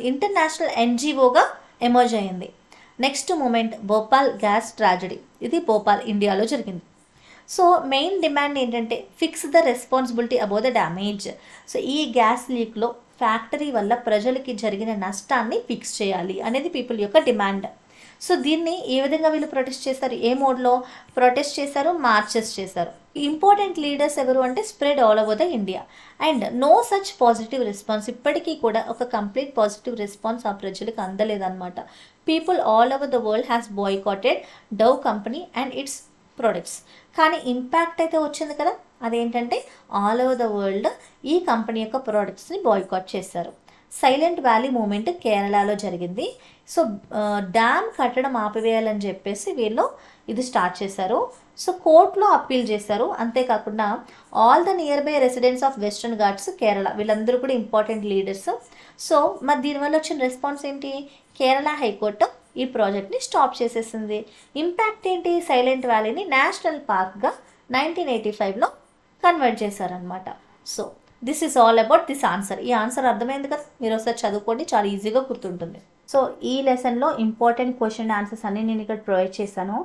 ఇంటర్నేషనల్ ఎన్జిఓగా ఎమర్జ్ అయింది. Next movement Bhopal gas tragedy. ఇది భోపాల్, ఇండియాలో జరిగింది. సో మెయిన్ డిమాండ్ ఏంటంటే fix the responsibility about the damage. So ఈ గ్యాస్ లీక్లో ఫ్యాక్టరీ వల్ల ప్రజలకి జరిగిన నష్టాన్ని ఫిక్స్ చేయాలి అనేది పీపుల్ యొక్క డిమాండ్. సో దీన్ని ఏ విధంగా వీళ్ళు ప్రొటెస్ట్ చేస్తారు, ఏ మోడ్లో ప్రొటెస్ట్ చేశారు, మార్చెస్ చేశారు. ఇంపార్టెంట్ లీడర్స్ ఎవరు అంటే spread all over the India. And no such positive response. ఇప్పటికీ కూడా ఒక కంప్లీట్ పాజిటివ్ రెస్పాన్స్ ఆ ప్రజలకు అందలేదన్నమాట. People all over the world has boycotted Dove company and its products. కానీ ఇంపాక్ట్ అయితే వచ్చింది కదా, అదేంటంటే ఆల్ ఓవర్ ద వరల్డ్ ఈ కంపెనీ యొక్క ప్రోడక్ట్స్ని బాయ్కాట్ చేశారు. సైలెంట్ వ్యాలీ మూమెంట్ కేరళలో జరిగింది. సో డ్యామ్ కట్టడం ఆపివేయాలని చెప్పేసి వీళ్ళు ఇది స్టార్ట్ చేశారు. సో కోర్టులో అప్పీల్ చేశారు. అంతేకాకుండా all the near by residents of western Ghats Kerala, వీళ్ళందరూ కూడా ఇంపార్టెంట్ లీడర్స్. సో మరి దీనివల్ల వచ్చిన రెస్పాన్స్ ఏంటి, కేరళ హైకోర్టు ఈ ప్రాజెక్ట్ని స్టాప్ చేసేసింది. ఇంపాక్ట్ ఏంటి, సైలెంట్ వ్యాలీని నేషనల్ పార్క్గా 1985లో కన్వర్ట్ చేశారనమాట. So this is all about this answer. ఈ ఆన్సర్ అర్థమైంది కదా, మీరు ఒకసారి చదువుకోండి, చాలా ఈజీగా గుర్తుంటుంది. సో ఈ లెసన్లో ఇంపార్టెంట్ క్వశ్చన్ ఆన్సర్స్ అన్నీ నేను ఇక్కడ ప్రొవైడ్ చేశాను.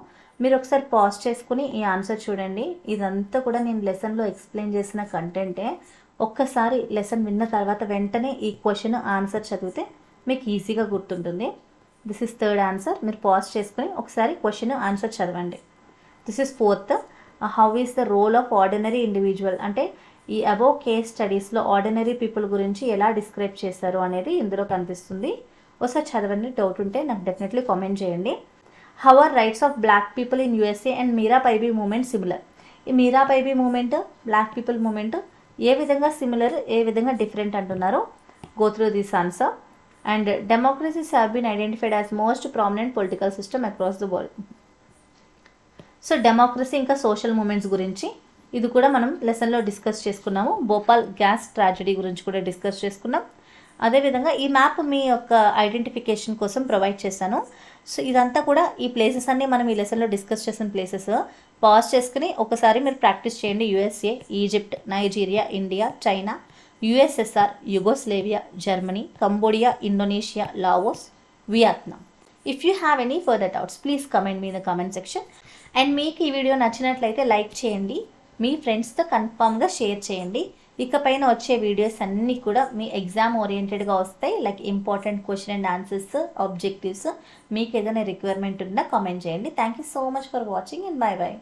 మీరు ఒకసారి పాజ్ చేసుకుని ఈ ఆన్సర్ చూడండి. ఇదంతా కూడా నేను లెసన్లో ఎక్స్ప్లెయిన్ చేసిన కంటెంటే. ఒక్కసారి లెసన్ విన్న తర్వాత వెంటనే ఈ క్వశ్చన్ ఆన్సర్ చదివితే మీకు ఈజీగా గుర్తుంటుంది. This is third answer. మీరు పాజ్ చేసుకుని ఒకసారి క్వశ్చన్ ఆన్సర్ చదవండి. This is fourth. How is the role of ordinary individual, అంటే ఈ అబోవ్ కేస్ స్టడీస్లో ఆర్డినరీ పీపుల్ గురించి ఎలా డిస్క్రైబ్ చేశారు అనేది ఇందులో కనిపిస్తుంది. ఒకసారి చదవండి, డౌట్ ఉంటే నాకు డెఫినెట్లీ కామెంట్ చేయండి. How are rights of black people in USA and Meira Paibi movement similar. ఈ Meira Paibi movement, black people movement ఏ విధంగా సిమిలర్, ఏ విధంగా డిఫరెంట్ అంటున్నారు. Go through this answer. And democracies have been identified as most prominent political system across the world. So democracy ఇంకా social movements గురించి ఇది కూడా మనం లెసన్లో డిస్కస్ చేసుకున్నాము. భోపాల్ గ్యాస్ ట్రాజడీ గురించి కూడా డిస్కస్ చేసుకున్నాం. అదేవిధంగా ఈ మ్యాప్ మీ యొక్క ఐడెంటిఫికేషన్ కోసం ప్రొవైడ్ చేశాను. సో ఇదంతా కూడా ఈ ప్లేసెస్ అన్నీ మనం ఈ లెసన్లో డిస్కస్ చేసిన ప్లేసెస్. పాజ్ చేసుకుని ఒకసారి మీరు ప్రాక్టీస్ చేయండి. USA, Egypt, Nigeria, India, China, USSR, Yugoslavia, Germany, Cambodia, Indonesia, Laos, Vietnam. If you have any further doubts please comment me in the comment section. And మీకు ఈ వీడియో నచ్చినట్లయితే లైక్ చేయండి, మీ ఫ్రెండ్స్తో కన్ఫామ్గా షేర్ చేయండి. ఇకపైన వచ్చే వీడియోస్ అన్నీ కూడా మీ ఎగ్జామ్ ఓరియంటెడ్గా వస్తాయి. Like important question and answers, objectives. మీకు ఏదైనా రిక్వైర్మెంట్ ఉన్నా కామెంట్ చేయండి. Thank you so much for watching and by by.